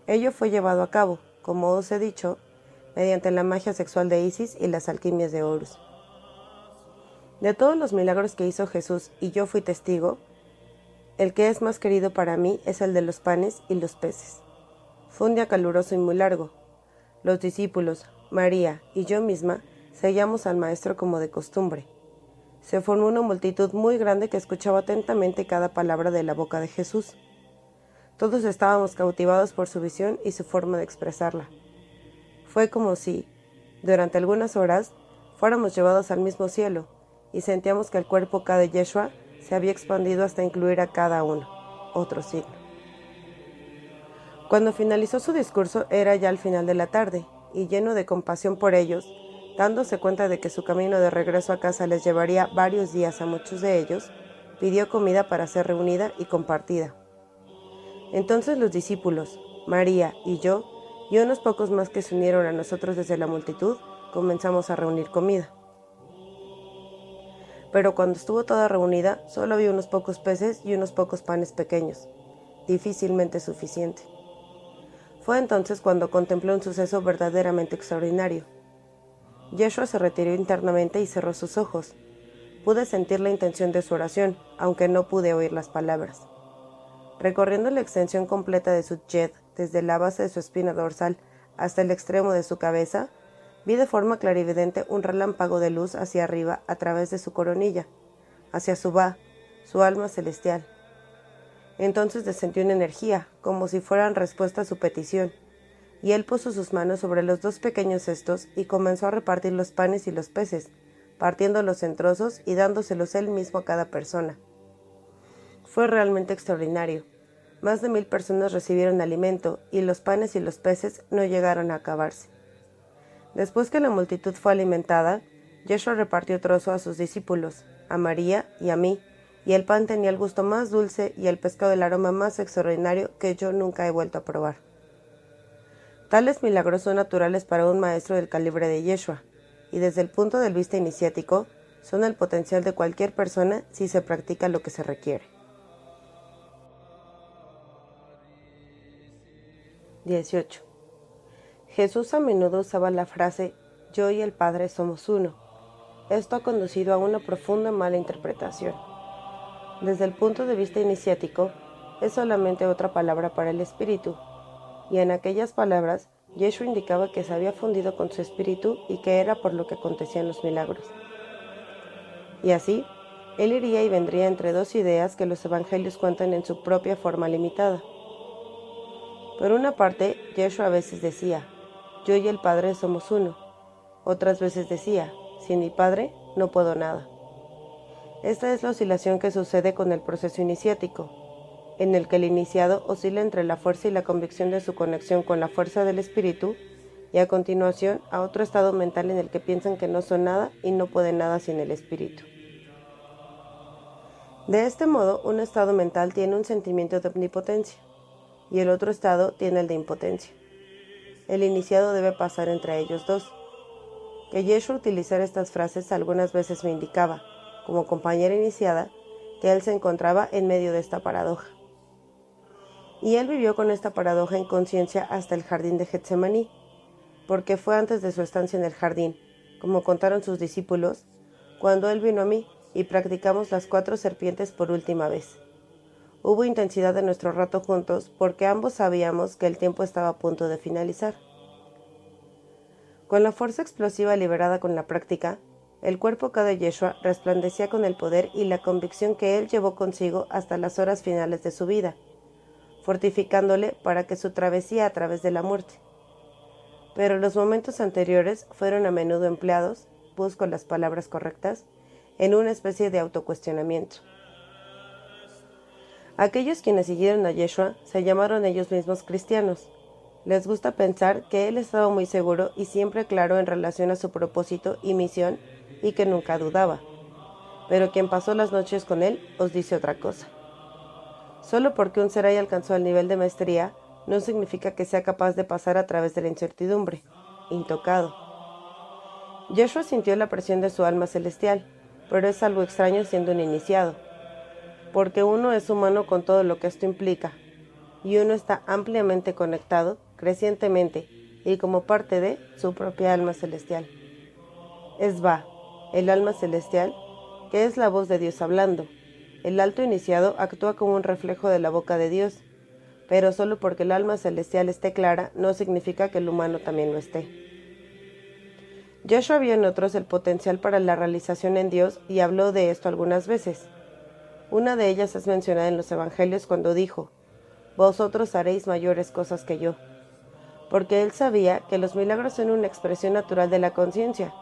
Ello fue llevado a cabo, como os he dicho, mediante la magia sexual de Isis y las alquimias de Horus. De todos los milagros que hizo Jesús y yo fui testigo, el que es más querido para mí es el de los panes y los peces. Fue un día caluroso y muy largo. Los discípulos, María y yo misma seguíamos al maestro como de costumbre. Se formó una multitud muy grande que escuchaba atentamente cada palabra de la boca de Jesús. Todos estábamos cautivados por su visión y su forma de expresarla. Fue como si, durante algunas horas, fuéramos llevados al mismo cielo y sentíamos que el cuerpo K de Yeshua se había expandido hasta incluir a cada uno, otro signo. Cuando finalizó su discurso era ya al final de la tarde, y lleno de compasión por ellos, dándose cuenta de que su camino de regreso a casa les llevaría varios días a muchos de ellos, pidió comida para ser reunida y compartida. Entonces los discípulos, María y yo, y unos pocos más que se unieron a nosotros desde la multitud, comenzamos a reunir comida. Pero cuando estuvo toda reunida, solo había unos pocos peces y unos pocos panes pequeños, difícilmente suficiente. Fue entonces cuando contemplé un suceso verdaderamente extraordinario. Yeshua se retiró internamente y cerró sus ojos. Pude sentir la intención de su oración, aunque no pude oír las palabras. Recorriendo la extensión completa de su yed, desde la base de su espina dorsal hasta el extremo de su cabeza, vi de forma clarividente un relámpago de luz hacia arriba a través de su coronilla, hacia su Ba, su alma celestial. Entonces descendió una energía, como si fueran respuesta a su petición, y él puso sus manos sobre los dos pequeños cestos y comenzó a repartir los panes y los peces, partiéndolos en trozos y dándoselos él mismo a cada persona. Fue realmente extraordinario. Más de 1000 personas recibieron alimento, y los panes y los peces no llegaron a acabarse. Después que la multitud fue alimentada, Yeshua repartió trozo a sus discípulos, a María y a mí, y el pan tenía el gusto más dulce y el pescado el aroma más extraordinario que yo nunca he vuelto a probar. Tales milagros son naturales para un maestro del calibre de Yeshua, y desde el punto de vista iniciático, son el potencial de cualquier persona si se practica lo que se requiere. 18. Jesús a menudo usaba la frase «Yo y el Padre somos uno». Esto ha conducido a una profunda mala interpretación. Desde el punto de vista iniciático, es solamente otra palabra para el espíritu, y en aquellas palabras, Yeshua indicaba que se había fundido con su espíritu y que era por lo que acontecían los milagros. Y así, él iría y vendría entre dos ideas que los evangelios cuentan en su propia forma limitada. Por una parte, Yeshua a veces decía, «Yo y el Padre somos uno». Otras veces decía, «Sin mi Padre no puedo nada». Esta es la oscilación que sucede con el proceso iniciático, en el que el iniciado oscila entre la fuerza y la convicción de su conexión con la fuerza del espíritu, y a continuación a otro estado mental en el que piensan que no son nada y no pueden nada sin el espíritu. De este modo, un estado mental tiene un sentimiento de omnipotencia, y el otro estado tiene el de impotencia. El iniciado debe pasar entre ellos dos. Que Yeshua utilizara estas frases algunas veces me indicaba, como compañera iniciada, que él se encontraba en medio de esta paradoja. Y él vivió con esta paradoja en conciencia hasta el jardín de Getsemaní, porque fue antes de su estancia en el jardín, como contaron sus discípulos, cuando él vino a mí y practicamos las 4 serpientes por última vez. Hubo intensidad en nuestro rato juntos porque ambos sabíamos que el tiempo estaba a punto de finalizar. Con la fuerza explosiva liberada con la práctica, el cuerpo K de Yeshua resplandecía con el poder y la convicción que él llevó consigo hasta las horas finales de su vida, fortificándole para que su travesía a través de la muerte. Pero los momentos anteriores fueron a menudo empleados, busco las palabras correctas, en una especie de autocuestionamiento. Aquellos quienes siguieron a Yeshua se llamaron ellos mismos cristianos. Les gusta pensar que él estaba muy seguro y siempre claro en relación a su propósito y misión y que nunca dudaba. Pero quien pasó las noches con él os dice otra cosa. Solo porque un ser haya alcanzado el nivel de maestría no significa que sea capaz de pasar a través de la incertidumbre, intocado. Yeshua sintió la presión de su alma celestial, pero es algo extraño siendo un iniciado, porque uno es humano con todo lo que esto implica, y uno está ampliamente conectado, crecientemente, y como parte de su propia alma celestial. Es Va, el alma celestial, que es la voz de Dios hablando. El alto iniciado actúa como un reflejo de la boca de Dios, pero solo porque el alma celestial esté clara no significa que el humano también lo esté. Yeshua vio en otros el potencial para la realización en Dios y habló de esto algunas veces. Una de ellas es mencionada en los Evangelios cuando dijo: «Vosotros haréis mayores cosas que yo», porque él sabía que los milagros son una expresión natural de la conciencia,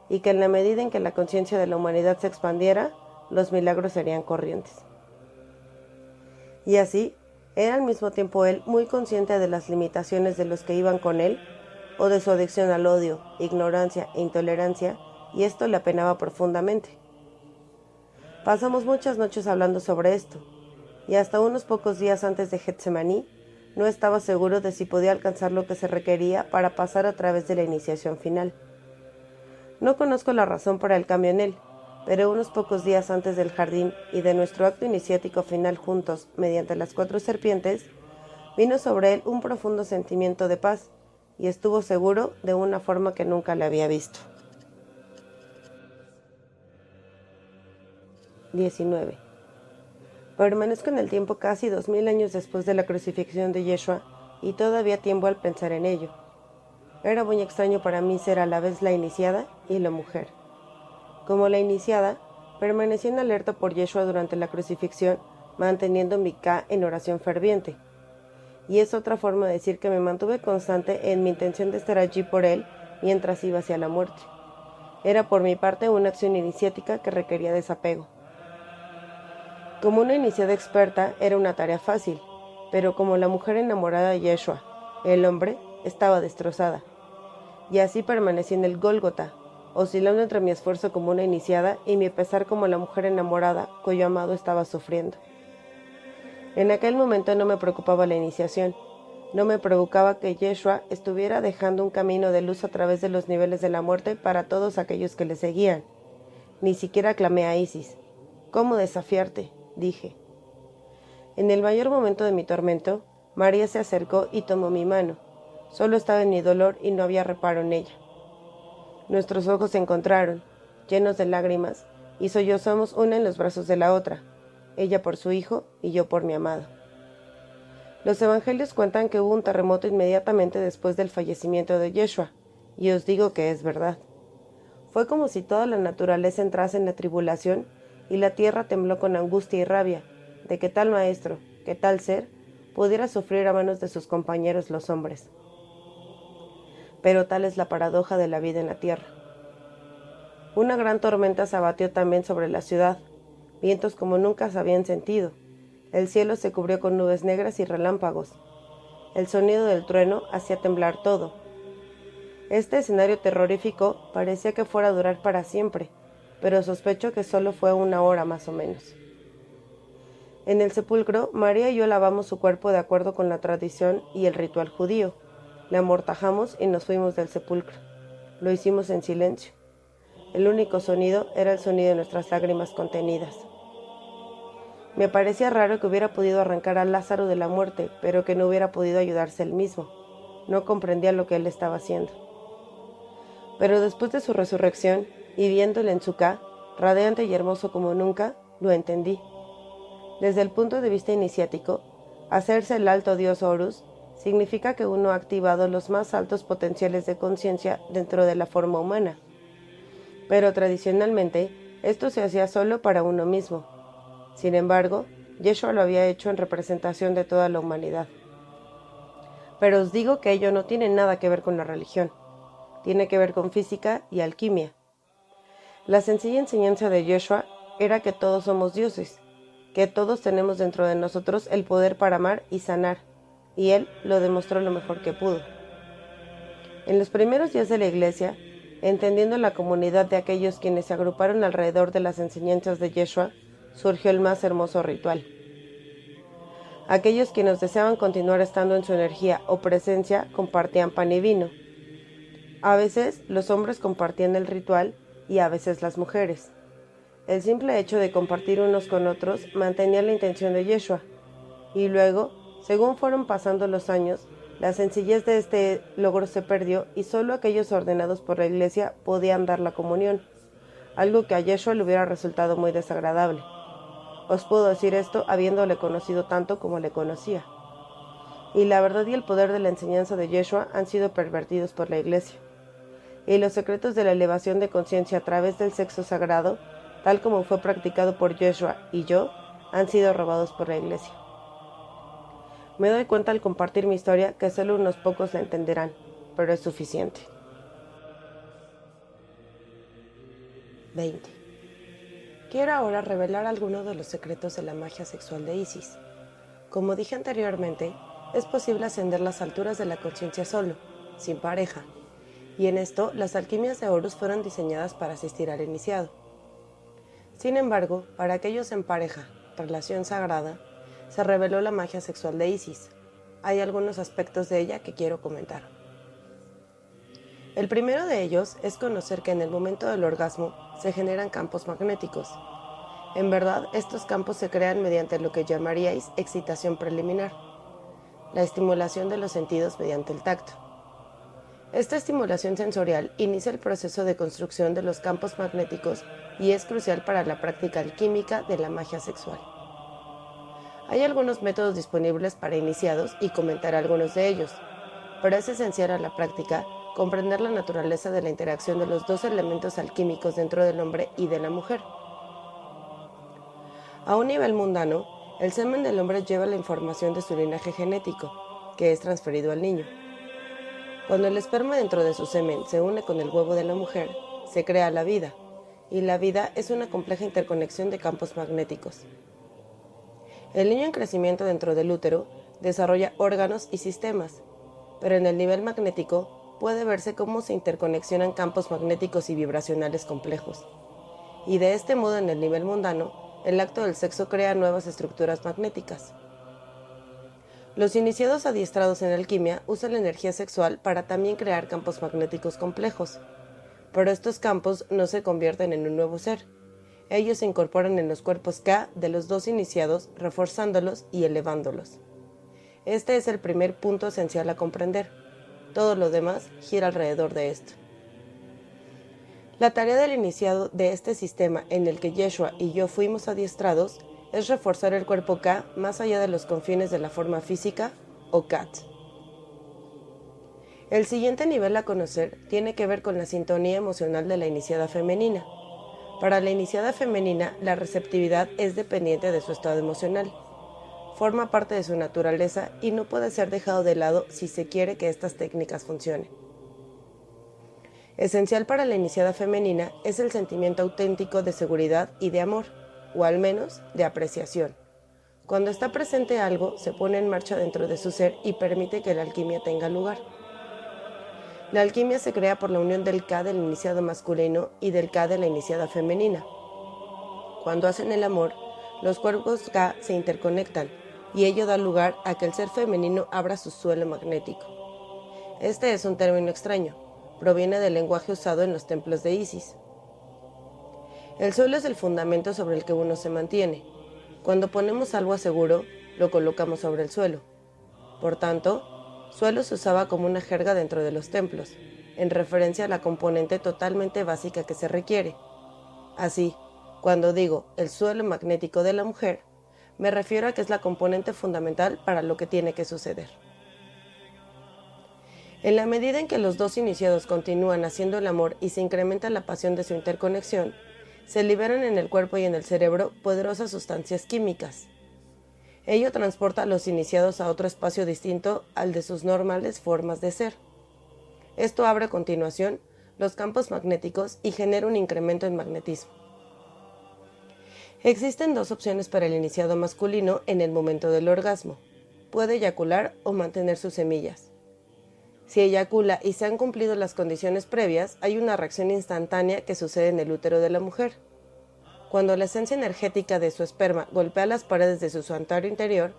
y que en la medida en que la conciencia de la humanidad se expandiera, los milagros serían corrientes. Y así, era al mismo tiempo él muy consciente de las limitaciones de los que iban con él, o de su adicción al odio, ignorancia e intolerancia, y esto le apenaba profundamente. Pasamos muchas noches hablando sobre esto, y hasta unos pocos días antes de Getsemaní, no estaba seguro de si podía alcanzar lo que se requería para pasar a través de la iniciación final. No conozco la razón para el cambio en él, pero unos pocos días antes del jardín y de nuestro acto iniciático final juntos mediante las 4 serpientes, vino sobre él un profundo sentimiento de paz, y estuvo seguro de una forma que nunca le había visto. 19. Permanezco en el tiempo casi 2000 años después de la crucifixión de Yeshua, y todavía tiembo al pensar en ello. Era muy extraño para mí ser a la vez la iniciada y la mujer. Como la iniciada, permanecí en alerta por Yeshua durante la crucifixión, manteniendo mi K en oración ferviente. Y es otra forma de decir que me mantuve constante en mi intención de estar allí por él mientras iba hacia la muerte. Era por mi parte una acción iniciática que requería desapego. Como una iniciada experta era una tarea fácil, pero como la mujer enamorada de Yeshua, el hombre, estaba destrozada. Y así permanecí en el Gólgota, oscilando entre mi esfuerzo como una iniciada y mi pesar como la mujer enamorada cuyo amado estaba sufriendo. En aquel momento no me preocupaba la iniciación, no me provocaba que Yeshua estuviera dejando un camino de luz a través de los niveles de la muerte para todos aquellos que le seguían. Ni siquiera clamé a Isis. «¿Cómo desafiarte?», dije. En el mayor momento de mi tormento, María se acercó y tomó mi mano. Solo estaba en mi dolor y no había reparo en ella. Nuestros ojos se encontraron, llenos de lágrimas, y sollozamos una en los brazos de la otra, ella por su hijo y yo por mi amado. Los evangelios cuentan que hubo un terremoto inmediatamente después del fallecimiento de Yeshua, y os digo que es verdad. Fue como si toda la naturaleza entrase en la tribulación y la tierra tembló con angustia y rabia de que tal maestro, que tal ser, pudiera sufrir a manos de sus compañeros los hombres. Pero tal es la paradoja de la vida en la tierra. Una gran tormenta se abatió también sobre la ciudad, vientos como nunca se habían sentido. El cielo se cubrió con nubes negras y relámpagos. El sonido del trueno hacía temblar todo. Este escenario terrorífico parecía que fuera a durar para siempre, pero sospecho que solo fue una hora más o menos. En el sepulcro, María y yo lavamos su cuerpo de acuerdo con la tradición y el ritual judío. Le amortajamos y nos fuimos del sepulcro. Lo hicimos en silencio. El único sonido era el sonido de nuestras lágrimas contenidas. Me parecía raro que hubiera podido arrancar a Lázaro de la muerte, pero que no hubiera podido ayudarse él mismo. No comprendía lo que él estaba haciendo. Pero después de su resurrección, y viéndole en su K, radiante y hermoso como nunca, lo entendí. Desde el punto de vista iniciático, hacerse el alto dios Horus significa que uno ha activado los más altos potenciales de conciencia dentro de la forma humana. Pero tradicionalmente, esto se hacía solo para uno mismo. Sin embargo, Yeshua lo había hecho en representación de toda la humanidad. Pero os digo que ello no tiene nada que ver con la religión. Tiene que ver con física y alquimia. La sencilla enseñanza de Yeshua era que todos somos dioses, que todos tenemos dentro de nosotros el poder para amar y sanar, y él lo demostró lo mejor que pudo. En los primeros días de la Iglesia, entendiendo la comunidad de aquellos quienes se agruparon alrededor de las enseñanzas de Yeshua, surgió el más hermoso ritual. Aquellos quienes deseaban continuar estando en su energía o presencia compartían pan y vino. A veces los hombres compartían el ritual y a veces las mujeres. El simple hecho de compartir unos con otros mantenía la intención de Yeshua, y luego, según fueron pasando los años, la sencillez de este logro se perdió y solo aquellos ordenados por la Iglesia podían dar la comunión, algo que a Yeshua le hubiera resultado muy desagradable. Os puedo decir esto habiéndole conocido tanto como le conocía. Y la verdad y el poder de la enseñanza de Yeshua han sido pervertidos por la Iglesia. Y los secretos de la elevación de conciencia a través del sexo sagrado, tal como fue practicado por Yeshua y yo, han sido robados por la Iglesia. Me doy cuenta al compartir mi historia que solo unos pocos la entenderán, pero es suficiente. 20. Quiero ahora revelar algunos de los secretos de la magia sexual de Isis. Como dije anteriormente, es posible ascender las alturas de la conciencia solo, sin pareja, y en esto las alquimias de Horus fueron diseñadas para asistir al iniciado. Sin embargo, para aquellos en pareja, relación sagrada, se reveló la magia sexual de Isis. Hay algunos aspectos de ella que quiero comentar. El primero de ellos es conocer que en el momento del orgasmo se generan campos magnéticos. En verdad, estos campos se crean mediante lo que llamaríais excitación preliminar, la estimulación de los sentidos mediante el tacto. Esta estimulación sensorial inicia el proceso de construcción de los campos magnéticos y es crucial para la práctica alquímica de la magia sexual. Hay algunos métodos disponibles para iniciados y comentaré algunos de ellos, pero es esencial a la práctica comprender la naturaleza de la interacción de los dos elementos alquímicos dentro del hombre y de la mujer. A un nivel mundano, el semen del hombre lleva la información de su linaje genético, que es transferido al niño. Cuando el esperma dentro de su semen se une con el huevo de la mujer, se crea la vida, y la vida es una compleja interconexión de campos magnéticos. El niño en crecimiento dentro del útero desarrolla órganos y sistemas, pero en el nivel magnético puede verse cómo se interconexionan campos magnéticos y vibracionales complejos. Y de este modo, en el nivel mundano, el acto del sexo crea nuevas estructuras magnéticas. Los iniciados adiestrados en alquimia usan la energía sexual para también crear campos magnéticos complejos, pero estos campos no se convierten en un nuevo ser. Ellos se incorporan en los cuerpos K de los dos iniciados, reforzándolos y elevándolos. Este es el primer punto esencial a comprender. Todo lo demás gira alrededor de esto. La tarea del iniciado de este sistema en el que Yeshua y yo fuimos adiestrados es reforzar el cuerpo K más allá de los confines de la forma física o Kat. El siguiente nivel a conocer tiene que ver con la sintonía emocional de la iniciada femenina. Para la iniciada femenina, la receptividad es dependiente de su estado emocional. Forma parte de su naturaleza y no puede ser dejado de lado si se quiere que estas técnicas funcionen. Esencial para la iniciada femenina es el sentimiento auténtico de seguridad y de amor, o al menos de apreciación. Cuando está presente algo, se pone en marcha dentro de su ser y permite que la alquimia tenga lugar. La alquimia se crea por la unión del K del iniciado masculino y del K de la iniciada femenina. Cuando hacen el amor, los cuerpos K se interconectan y ello da lugar a que el ser femenino abra su suelo magnético. Este es un término extraño, proviene del lenguaje usado en los templos de Isis. El suelo es el fundamento sobre el que uno se mantiene. Cuando ponemos algo a seguro, lo colocamos sobre el suelo. Por tanto, suelo se usaba como una jerga dentro de los templos, en referencia a la componente totalmente básica que se requiere. Así, cuando digo el suelo magnético de la mujer, me refiero a que es la componente fundamental para lo que tiene que suceder. En la medida en que los dos iniciados continúan haciendo el amor y se incrementa la pasión de su interconexión, se liberan en el cuerpo y en el cerebro poderosas sustancias químicas. Ello transporta a los iniciados a otro espacio distinto al de sus normales formas de ser. Esto abre a continuación los campos magnéticos y genera un incremento en magnetismo. Existen dos opciones para el iniciado masculino en el momento del orgasmo. Puede eyacular o mantener sus semillas. Si eyacula y se han cumplido las condiciones previas, hay una reacción instantánea que sucede en el útero de la mujer. Cuando la esencia energética de su esperma golpea las paredes de su santuario interior,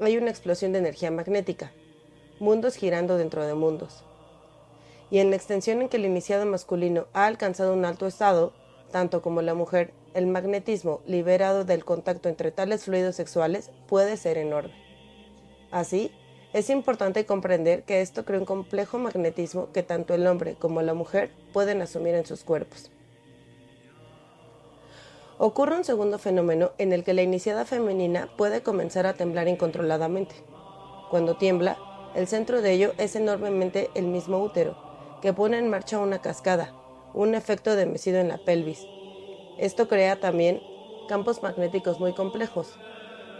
hay una explosión de energía magnética, mundos girando dentro de mundos. Y en la extensión en que el iniciado masculino ha alcanzado un alto estado, tanto como la mujer, el magnetismo liberado del contacto entre tales fluidos sexuales puede ser enorme. Así, es importante comprender que esto crea un complejo magnetismo que tanto el hombre como la mujer pueden asumir en sus cuerpos. Ocurre un segundo fenómeno en el que la iniciada femenina puede comenzar a temblar incontroladamente. Cuando tiembla, el centro de ello es enormemente el mismo útero, que pone en marcha una cascada, un efecto de mecido en la pelvis. Esto crea también campos magnéticos muy complejos.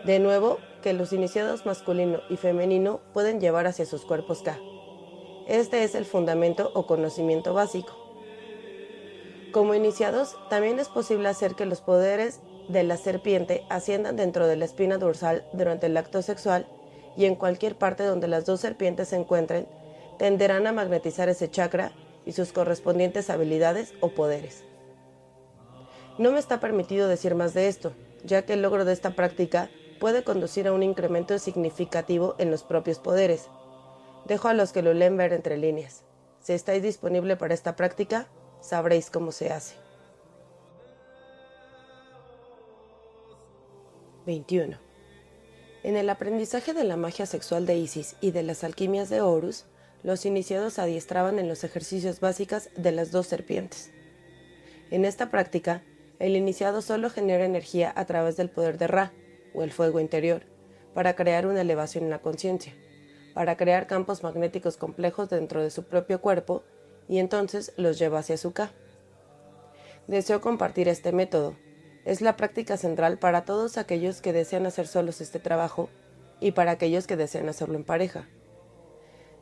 De nuevo, que los iniciados masculino y femenino pueden llevar hacia sus cuerpos K. Este es el fundamento o conocimiento básico. Como iniciados, también es posible hacer que los poderes de la serpiente asciendan dentro de la espina dorsal durante el acto sexual y en cualquier parte donde las dos serpientes se encuentren, tenderán a magnetizar ese chakra y sus correspondientes habilidades o poderes. No me está permitido decir más de esto, ya que el logro de esta práctica puede conducir a un incremento significativo en los propios poderes. Dejo a los que lo leen ver entre líneas. Si estáis disponible para esta práctica, sabréis cómo se hace. 21. En el aprendizaje de la magia sexual de Isis y de las alquimias de Horus, los iniciados se adiestraban en los ejercicios básicos de las dos serpientes. En esta práctica, el iniciado solo genera energía a través del poder de Ra, o el fuego interior, para crear una elevación en la conciencia, para crear campos magnéticos complejos dentro de su propio cuerpo y entonces los lleva hacia su Ka. Deseo compartir este método. Es la práctica central para todos aquellos que desean hacer solos este trabajo y para aquellos que desean hacerlo en pareja.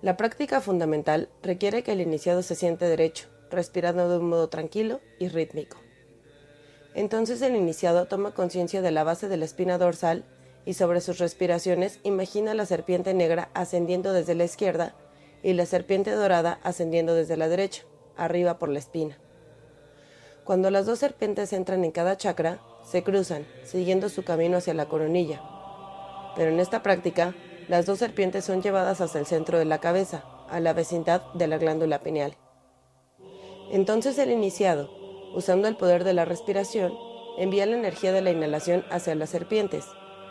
La práctica fundamental requiere que el iniciado se siente derecho, respirando de un modo tranquilo y rítmico. Entonces el iniciado toma conciencia de la base de la espina dorsal y sobre sus respiraciones imagina la serpiente negra ascendiendo desde la izquierda y la serpiente dorada ascendiendo desde la derecha, arriba por la espina. Cuando las dos serpientes entran en cada chakra, se cruzan, siguiendo su camino hacia la coronilla. Pero en esta práctica, las dos serpientes son llevadas hacia el centro de la cabeza, a la vecindad de la glándula pineal. Entonces el iniciado, usando el poder de la respiración, envía la energía de la inhalación hacia las serpientes,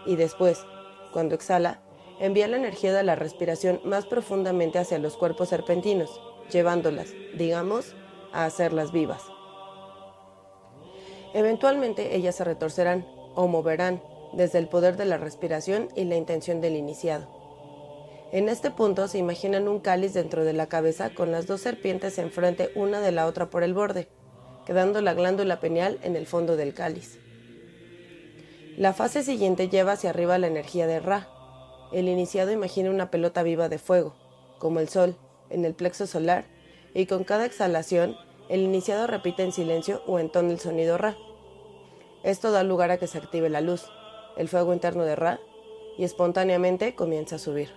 y después, cuando exhala, envía la energía de la respiración más profundamente hacia los cuerpos serpentinos, llevándolas, digamos, a hacerlas vivas. Eventualmente ellas se retorcerán o moverán desde el poder de la respiración y la intención del iniciado. En este punto se imaginan un cáliz dentro de la cabeza con las dos serpientes enfrente una de la otra por el borde, quedando la glándula pineal en el fondo del cáliz. La fase siguiente lleva hacia arriba la energía de Ra. El iniciado imagina una pelota viva de fuego, como el sol, en el plexo solar, y con cada exhalación, el iniciado repite en silencio o entona el sonido Ra. Esto da lugar a que se active la luz, el fuego interno de Ra, y espontáneamente comienza a subir.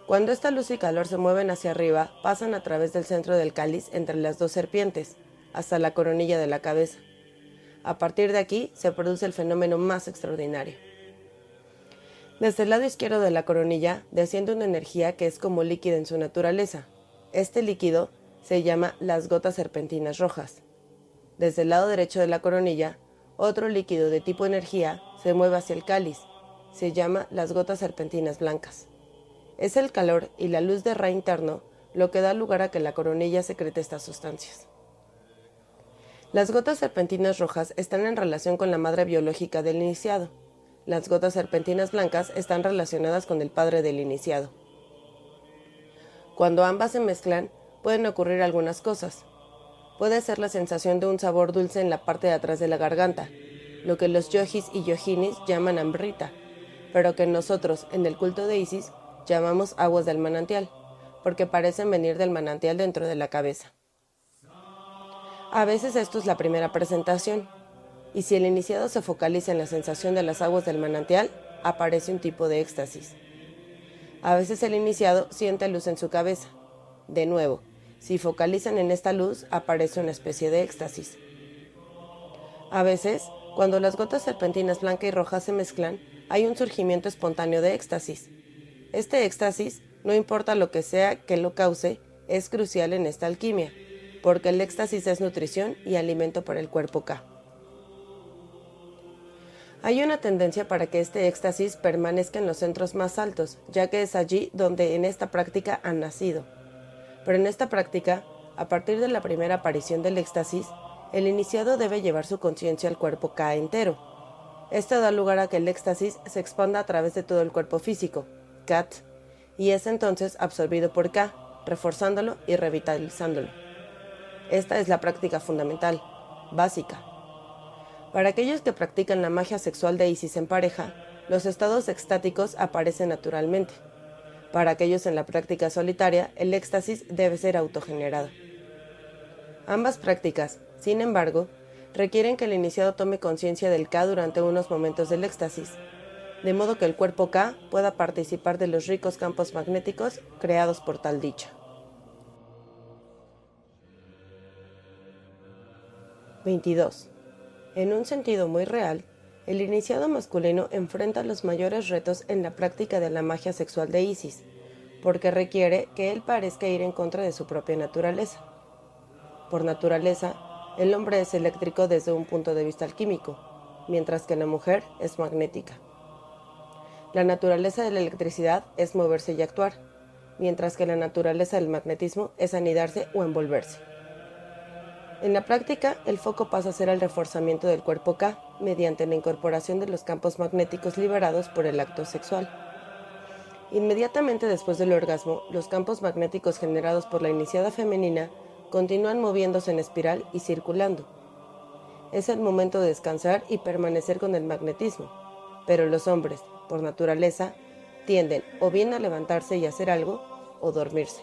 Cuando esta luz y calor se mueven hacia arriba, pasan a través del centro del cáliz entre las dos serpientes, hasta la coronilla de la cabeza. A partir de aquí se produce el fenómeno más extraordinario. Desde el lado izquierdo de la coronilla desciende una energía que es como líquida en su naturaleza. Este líquido se llama las gotas serpentinas rojas. Desde el lado derecho de la coronilla, otro líquido de tipo energía se mueve hacia el cáliz. Se llama las gotas serpentinas blancas. Es el calor y la luz de Ra interno lo que da lugar a que la coronilla secrete estas sustancias. Las gotas serpentinas rojas están en relación con la madre biológica del iniciado. Las gotas serpentinas blancas están relacionadas con el padre del iniciado. Cuando ambas se mezclan, pueden ocurrir algunas cosas. Puede ser la sensación de un sabor dulce en la parte de atrás de la garganta, lo que los yogis y yoginis llaman amrita, pero que nosotros, en el culto de Isis, llamamos aguas del manantial, porque parecen venir del manantial dentro de la cabeza. A veces esto es la primera presentación, y si el iniciado se focaliza en la sensación de las aguas del manantial, aparece un tipo de éxtasis. A veces el iniciado siente luz en su cabeza. De nuevo, si focalizan en esta luz, aparece una especie de éxtasis. A veces, cuando las gotas serpentinas blanca y roja se mezclan, hay un surgimiento espontáneo de éxtasis. Este éxtasis, no importa lo que sea que lo cause, es crucial en esta alquimia, porque el éxtasis es nutrición y alimento para el cuerpo K. Hay una tendencia para que este éxtasis permanezca en los centros más altos, ya que es allí donde en esta práctica han nacido. Pero en esta práctica, a partir de la primera aparición del éxtasis, el iniciado debe llevar su conciencia al cuerpo K entero. Esto da lugar a que el éxtasis se expanda a través de todo el cuerpo físico, KAT, y es entonces absorbido por K, reforzándolo y revitalizándolo. Esta es la práctica fundamental, básica. Para aquellos que practican la magia sexual de Isis en pareja, los estados extáticos aparecen naturalmente. Para aquellos en la práctica solitaria, el éxtasis debe ser autogenerado. Ambas prácticas, sin embargo, requieren que el iniciado tome conciencia del K durante unos momentos del éxtasis, de modo que el cuerpo K pueda participar de los ricos campos magnéticos creados por tal dicha. 22. En un sentido muy real, el iniciado masculino enfrenta los mayores retos en la práctica de la magia sexual de Isis, porque requiere que él parezca ir en contra de su propia naturaleza. Por naturaleza, el hombre es eléctrico desde un punto de vista alquímico, mientras que la mujer es magnética. La naturaleza de la electricidad es moverse y actuar, mientras que la naturaleza del magnetismo es anidarse o envolverse. En la práctica, el foco pasa a ser el reforzamiento del cuerpo K mediante la incorporación de los campos magnéticos liberados por el acto sexual. Inmediatamente después del orgasmo, los campos magnéticos generados por la iniciada femenina continúan moviéndose en espiral y circulando. Es el momento de descansar y permanecer con el magnetismo, pero los hombres, por naturaleza, tienden o bien a levantarse y hacer algo, o dormirse.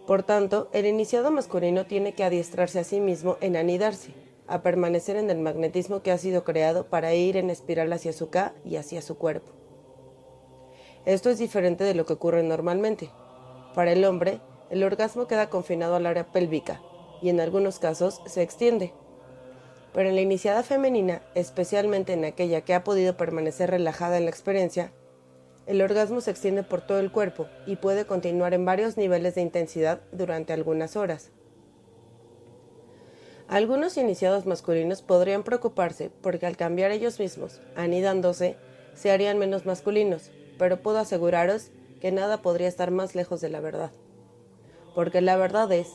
Por tanto, el iniciado masculino tiene que adiestrarse a sí mismo en anidarse, a permanecer en el magnetismo que ha sido creado para ir en espiral hacia su K y hacia su cuerpo. Esto es diferente de lo que ocurre normalmente. Para el hombre, el orgasmo queda confinado al área pélvica y en algunos casos se extiende. Pero en la iniciada femenina, especialmente en aquella que ha podido permanecer relajada en la experiencia, el orgasmo se extiende por todo el cuerpo y puede continuar en varios niveles de intensidad durante algunas horas. Algunos iniciados masculinos podrían preocuparse porque al cambiar ellos mismos, anidándose, se harían menos masculinos, pero puedo aseguraros que nada podría estar más lejos de la verdad. Porque la verdad es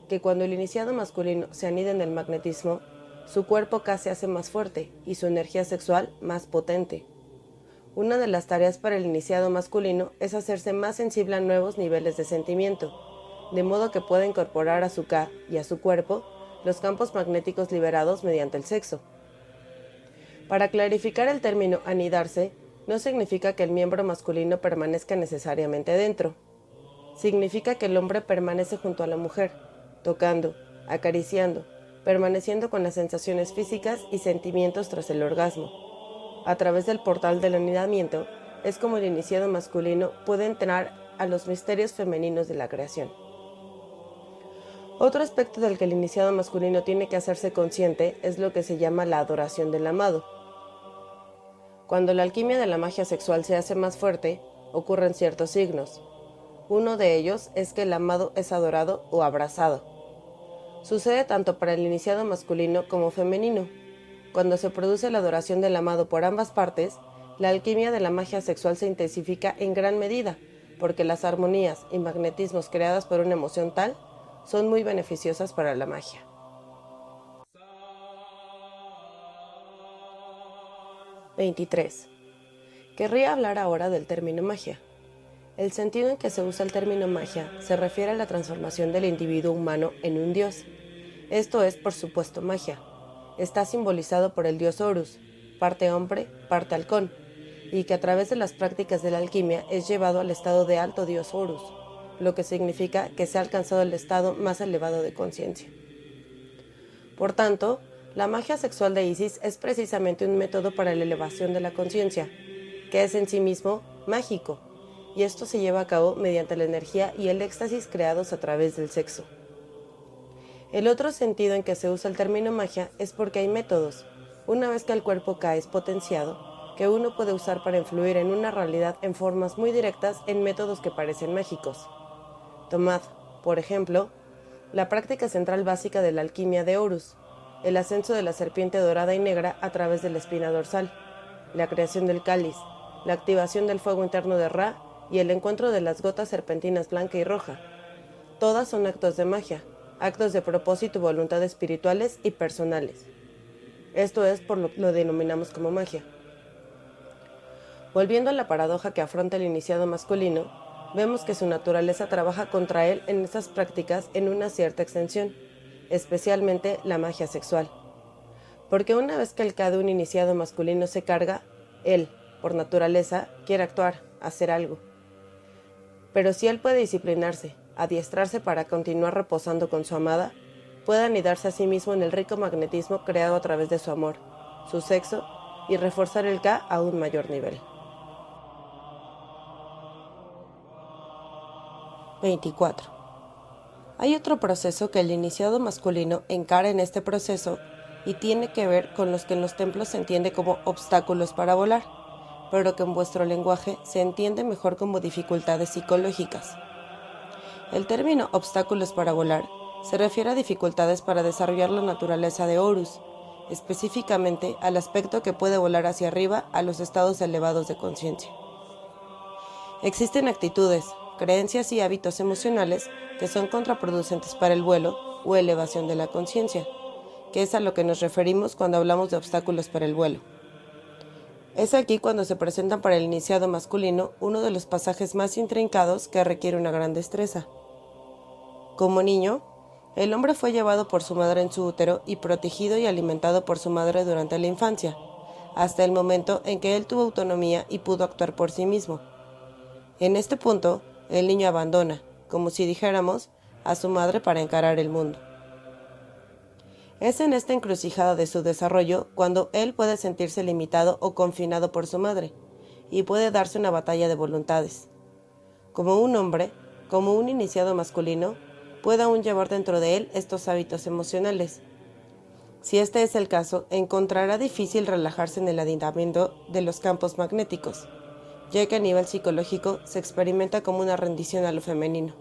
que cuando el iniciado masculino se anida en el magnetismo, su cuerpo K se hace más fuerte y su energía sexual más potente. Una de las tareas para el iniciado masculino es hacerse más sensible a nuevos niveles de sentimiento, de modo que pueda incorporar a su K y a su cuerpo los campos magnéticos liberados mediante el sexo. Para clarificar el término anidarse, no significa que el miembro masculino permanezca necesariamente dentro. Significa que el hombre permanece junto a la mujer, tocando, acariciando, permaneciendo con las sensaciones físicas y sentimientos tras el orgasmo. A través del portal del anidamiento, es como el iniciado masculino puede entrar a los misterios femeninos de la creación. Otro aspecto del que el iniciado masculino tiene que hacerse consciente es lo que se llama la adoración del amado. Cuando la alquimia de la magia sexual se hace más fuerte, ocurren ciertos signos. Uno de ellos es que el amado es adorado o abrazado. Sucede tanto para el iniciado masculino como femenino. Cuando se produce la adoración del amado por ambas partes, la alquimia de la magia sexual se intensifica en gran medida, porque las armonías y magnetismos creadas por una emoción tal son muy beneficiosas para la magia. 23. Querría hablar ahora del término magia. El sentido en que se usa el término magia se refiere a la transformación del individuo humano en un dios. Esto es, por supuesto, magia. Está simbolizado por el dios Horus, parte hombre, parte halcón, y que a través de las prácticas de la alquimia es llevado al estado de alto dios Horus, lo que significa que se ha alcanzado el estado más elevado de conciencia. Por tanto, la magia sexual de Isis es precisamente un método para la elevación de la conciencia, que es en sí mismo mágico, y esto se lleva a cabo mediante la energía y el éxtasis creados a través del sexo. El otro sentido en que se usa el término magia es porque hay métodos, una vez que el cuerpo K es potenciado, que uno puede usar para influir en una realidad en formas muy directas en métodos que parecen mágicos. Tomad, por ejemplo, la práctica central básica de la alquimia de Horus, el ascenso de la serpiente dorada y negra a través de la espina dorsal, la creación del cáliz, la activación del fuego interno de Ra y el encuentro de las gotas serpentinas blanca y roja. Todas son actos de magia, actos de propósito y voluntad espirituales y personales. Esto es por lo denominamos como magia. Volviendo a la paradoja que afronta el iniciado masculino, vemos que su naturaleza trabaja contra él en estas prácticas en una cierta extensión, especialmente la magia sexual. Porque una vez que el K de un iniciado masculino se carga, él, por naturaleza, quiere actuar, hacer algo. Pero si él puede disciplinarse, adiestrarse para continuar reposando con su amada, puede anidarse a sí mismo en el rico magnetismo creado a través de su amor, su sexo, y reforzar el K a un mayor nivel. 24. Hay otro proceso que el iniciado masculino encara en este proceso y tiene que ver con los que en los templos se entiende como obstáculos para volar, pero que en vuestro lenguaje se entiende mejor como dificultades psicológicas. El término obstáculos para volar se refiere a dificultades para desarrollar la naturaleza de Horus, específicamente al aspecto que puede volar hacia arriba a los estados elevados de conciencia. Existen actitudes, creencias y hábitos emocionales que son contraproducentes para el vuelo o elevación de la conciencia, que es a lo que nos referimos cuando hablamos de obstáculos para el vuelo. Es aquí cuando se presentan para el iniciado masculino uno de los pasajes más intrincados que requiere una gran destreza. Como niño, el hombre fue llevado por su madre en su útero y protegido y alimentado por su madre durante la infancia, hasta el momento en que él tuvo autonomía y pudo actuar por sí mismo. En este punto, el niño abandona, como si dijéramos, a su madre para encarar el mundo. Es en esta encrucijada de su desarrollo cuando él puede sentirse limitado o confinado por su madre, y puede darse una batalla de voluntades. Como un hombre, como un iniciado masculino, puede aún llevar dentro de él estos hábitos emocionales. Si este es el caso, encontrará difícil relajarse en el aditamento de los campos magnéticos, ya que a nivel psicológico se experimenta como una rendición a lo femenino.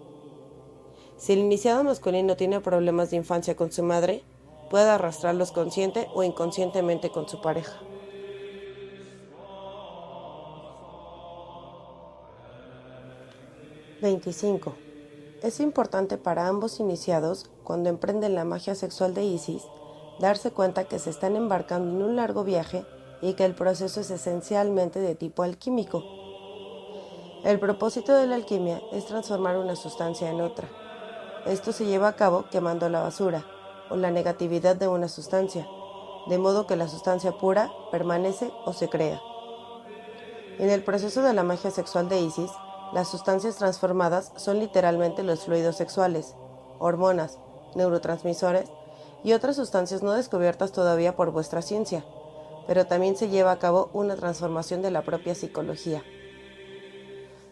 Si el iniciado masculino tiene problemas de infancia con su madre, puede arrastrarlos consciente o inconscientemente con su pareja. 25. Es importante para ambos iniciados, cuando emprenden la magia sexual de Isis, darse cuenta que se están embarcando en un largo viaje y que el proceso es esencialmente de tipo alquímico. El propósito de la alquimia es transformar una sustancia en otra. Esto se lleva a cabo quemando la basura o la negatividad de una sustancia, de modo que la sustancia pura permanece o se crea. En el proceso de la magia sexual de Isis, las sustancias transformadas son literalmente los fluidos sexuales, hormonas, neurotransmisores y otras sustancias no descubiertas todavía por vuestra ciencia, pero también se lleva a cabo una transformación de la propia psicología.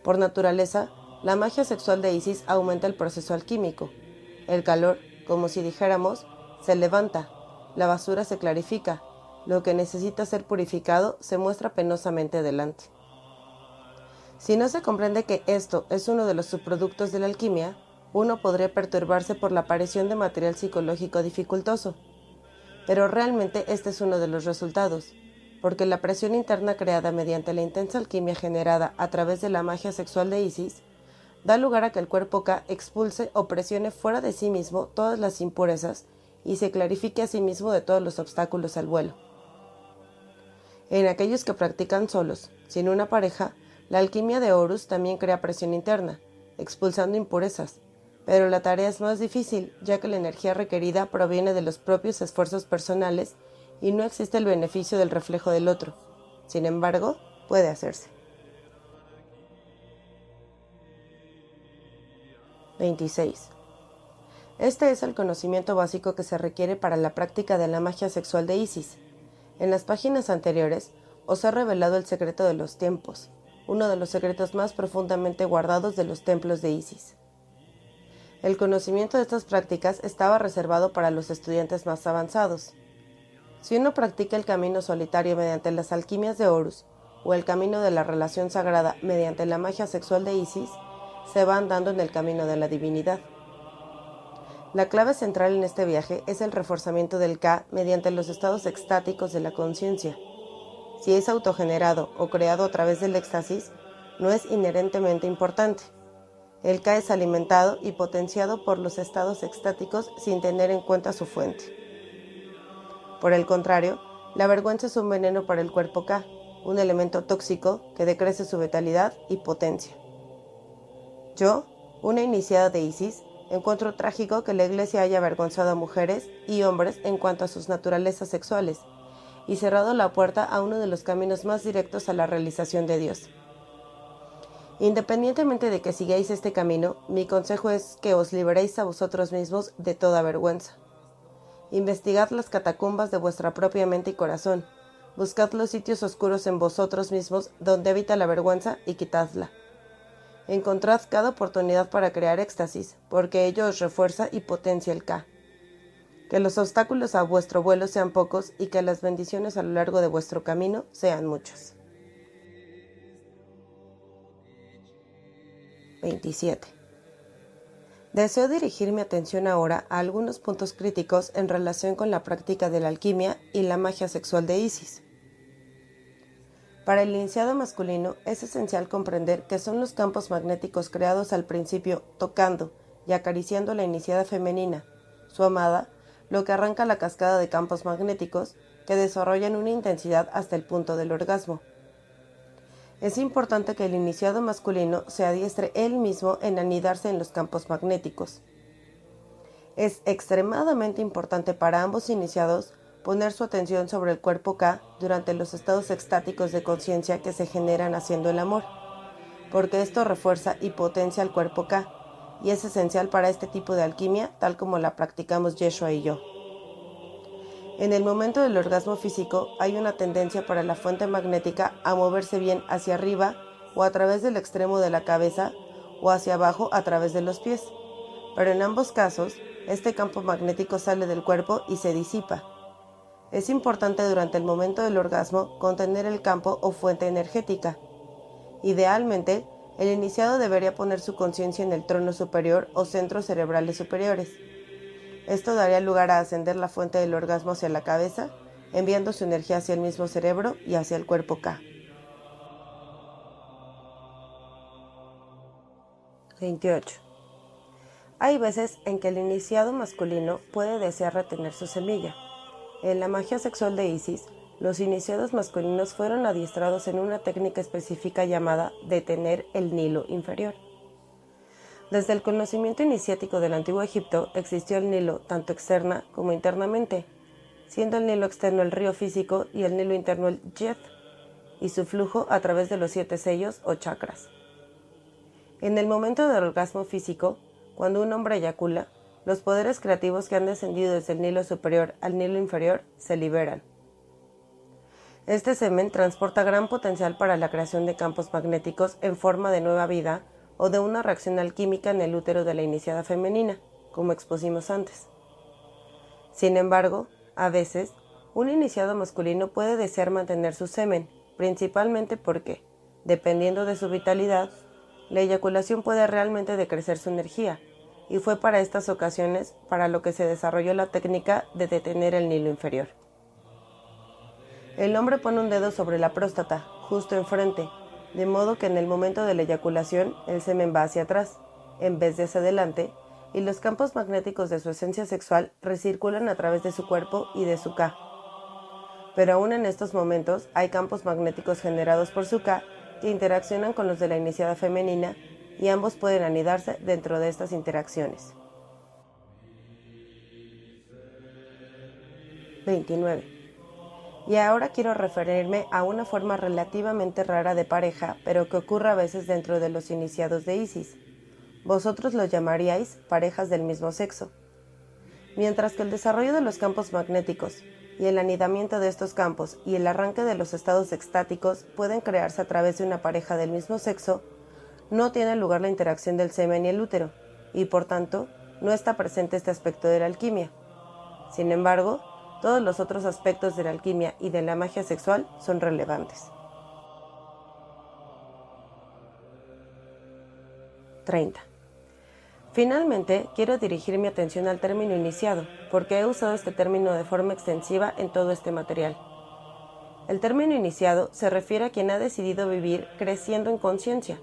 Por naturaleza, la magia sexual de Isis aumenta el proceso alquímico. El calor, como si dijéramos, se levanta, la basura se clarifica, lo que necesita ser purificado se muestra penosamente delante. Si no se comprende que esto es uno de los subproductos de la alquimia, uno podría perturbarse por la aparición de material psicológico dificultoso. Pero realmente este es uno de los resultados, porque la presión interna creada mediante la intensa alquimia generada a través de la magia sexual de Isis da lugar a que el cuerpo K expulse o presione fuera de sí mismo todas las impurezas y se clarifique a sí mismo de todos los obstáculos al vuelo. En aquellos que practican solos, sin una pareja, la alquimia de Horus también crea presión interna, expulsando impurezas, pero la tarea es más difícil, ya que la energía requerida proviene de los propios esfuerzos personales y no existe el beneficio del reflejo del otro. Sin embargo, puede hacerse. 26. Este es el conocimiento básico que se requiere para la práctica de la magia sexual de Isis. En las páginas anteriores os he revelado el secreto de los tiempos, uno de los secretos más profundamente guardados de los templos de Isis. El conocimiento de estas prácticas estaba reservado para los estudiantes más avanzados. Si uno practica el camino solitario mediante las alquimias de Horus, o el camino de la relación sagrada mediante la magia sexual de Isis, se va andando en el camino de la divinidad. La clave central en este viaje es el reforzamiento del Ka mediante los estados extáticos de la conciencia. Si es autogenerado o creado a través del éxtasis, no es inherentemente importante. El Ka es alimentado y potenciado por los estados extáticos sin tener en cuenta su fuente. Por el contrario, la vergüenza es un veneno para el cuerpo Ka, un elemento tóxico que decrece su vitalidad y potencia. Yo, una iniciada de Isis, encuentro trágico que la Iglesia haya avergonzado a mujeres y hombres en cuanto a sus naturalezas sexuales y cerrado la puerta a uno de los caminos más directos a la realización de Dios. Independientemente de que sigáis este camino, mi consejo es que os liberéis a vosotros mismos de toda vergüenza. Investigad las catacumbas de vuestra propia mente y corazón. Buscad los sitios oscuros en vosotros mismos donde habita la vergüenza y quitadla. Encontrad cada oportunidad para crear éxtasis, porque ello os refuerza y potencia el Ka. Que los obstáculos a vuestro vuelo sean pocos y que las bendiciones a lo largo de vuestro camino sean muchos. 27. Deseo dirigir mi atención ahora a algunos puntos críticos en relación con la práctica de la alquimia y la magia sexual de Isis. Para el iniciado masculino es esencial comprender que son los campos magnéticos creados al principio tocando y acariciando a la iniciada femenina, su amada, lo que arranca la cascada de campos magnéticos que desarrollan una intensidad hasta el punto del orgasmo. Es importante que el iniciado masculino se adiestre él mismo en anidarse en los campos magnéticos. Es extremadamente importante para ambos iniciados poner su atención sobre el cuerpo Ka durante los estados extáticos de conciencia que se generan haciendo el amor, porque esto refuerza y potencia el cuerpo Ka, y es esencial para este tipo de alquimia tal como la practicamos Yeshua y yo. En el momento del orgasmo físico hay una tendencia para la fuente magnética a moverse bien hacia arriba o a través del extremo de la cabeza o hacia abajo a través de los pies, pero en ambos casos este campo magnético sale del cuerpo y se disipa. Es importante durante el momento del orgasmo contener el campo o fuente energética. Idealmente, el iniciado debería poner su conciencia en el trono superior o centros cerebrales superiores. Esto daría lugar a ascender la fuente del orgasmo hacia la cabeza, enviando su energía hacia el mismo cerebro y hacia el cuerpo Ka. 28. Hay veces en que el iniciado masculino puede desear retener su semilla. En la magia sexual de Isis, los iniciados masculinos fueron adiestrados en una técnica específica llamada detener el Nilo inferior. Desde el conocimiento iniciático del Antiguo Egipto existió el Nilo tanto externa como internamente, siendo el Nilo externo el río físico y el Nilo interno el Yed, y su flujo a través de los 7 sellos o chakras. En el momento del orgasmo físico, cuando un hombre eyacula, los poderes creativos que han descendido desde el Nilo superior al Nilo inferior se liberan. Este semen transporta gran potencial para la creación de campos magnéticos en forma de nueva vida o de una reacción alquímica en el útero de la iniciada femenina, como expusimos antes. Sin embargo, a veces, un iniciado masculino puede desear mantener su semen, principalmente porque, dependiendo de su vitalidad, la eyaculación puede realmente decrecer su energía, y fue para estas ocasiones para lo que se desarrolló la técnica de detener el Nilo inferior. El hombre pone un dedo sobre la próstata, justo enfrente, de modo que en el momento de la eyaculación el semen va hacia atrás, en vez de hacia adelante, y los campos magnéticos de su esencia sexual recirculan a través de su cuerpo y de su Ka. Pero aún en estos momentos hay campos magnéticos generados por su Ka que interaccionan con los de la iniciada femenina y ambos pueden anidarse dentro de estas interacciones. 29. Y ahora quiero referirme a una forma relativamente rara de pareja, pero que ocurre a veces dentro de los iniciados de Isis. Vosotros los llamaríais parejas del mismo sexo, Mientras que el desarrollo de los campos magnéticos y el anidamiento de estos campos y el arranque de los estados extáticos pueden crearse a través de una pareja del mismo sexo, no tiene lugar la interacción del semen y el útero, y por tanto, no está presente este aspecto de la alquimia. Sin embargo, todos los otros aspectos de la alquimia y de la magia sexual son relevantes. 30. Finalmente, quiero dirigir mi atención al término iniciado, porque he usado este término de forma extensiva en todo este material. El término iniciado se refiere a quien ha decidido vivir creciendo en conciencia,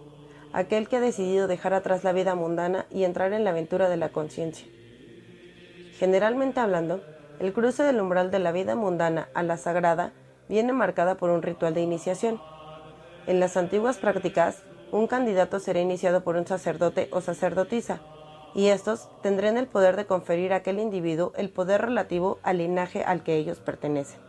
aquel que ha decidido dejar atrás la vida mundana y entrar en la aventura de la conciencia. Generalmente hablando, el cruce del umbral de la vida mundana a la sagrada viene marcada por un ritual de iniciación. En las antiguas prácticas, un candidato será iniciado por un sacerdote o sacerdotisa, y estos tendrán el poder de conferir a aquel individuo el poder relativo al linaje al que ellos pertenecen.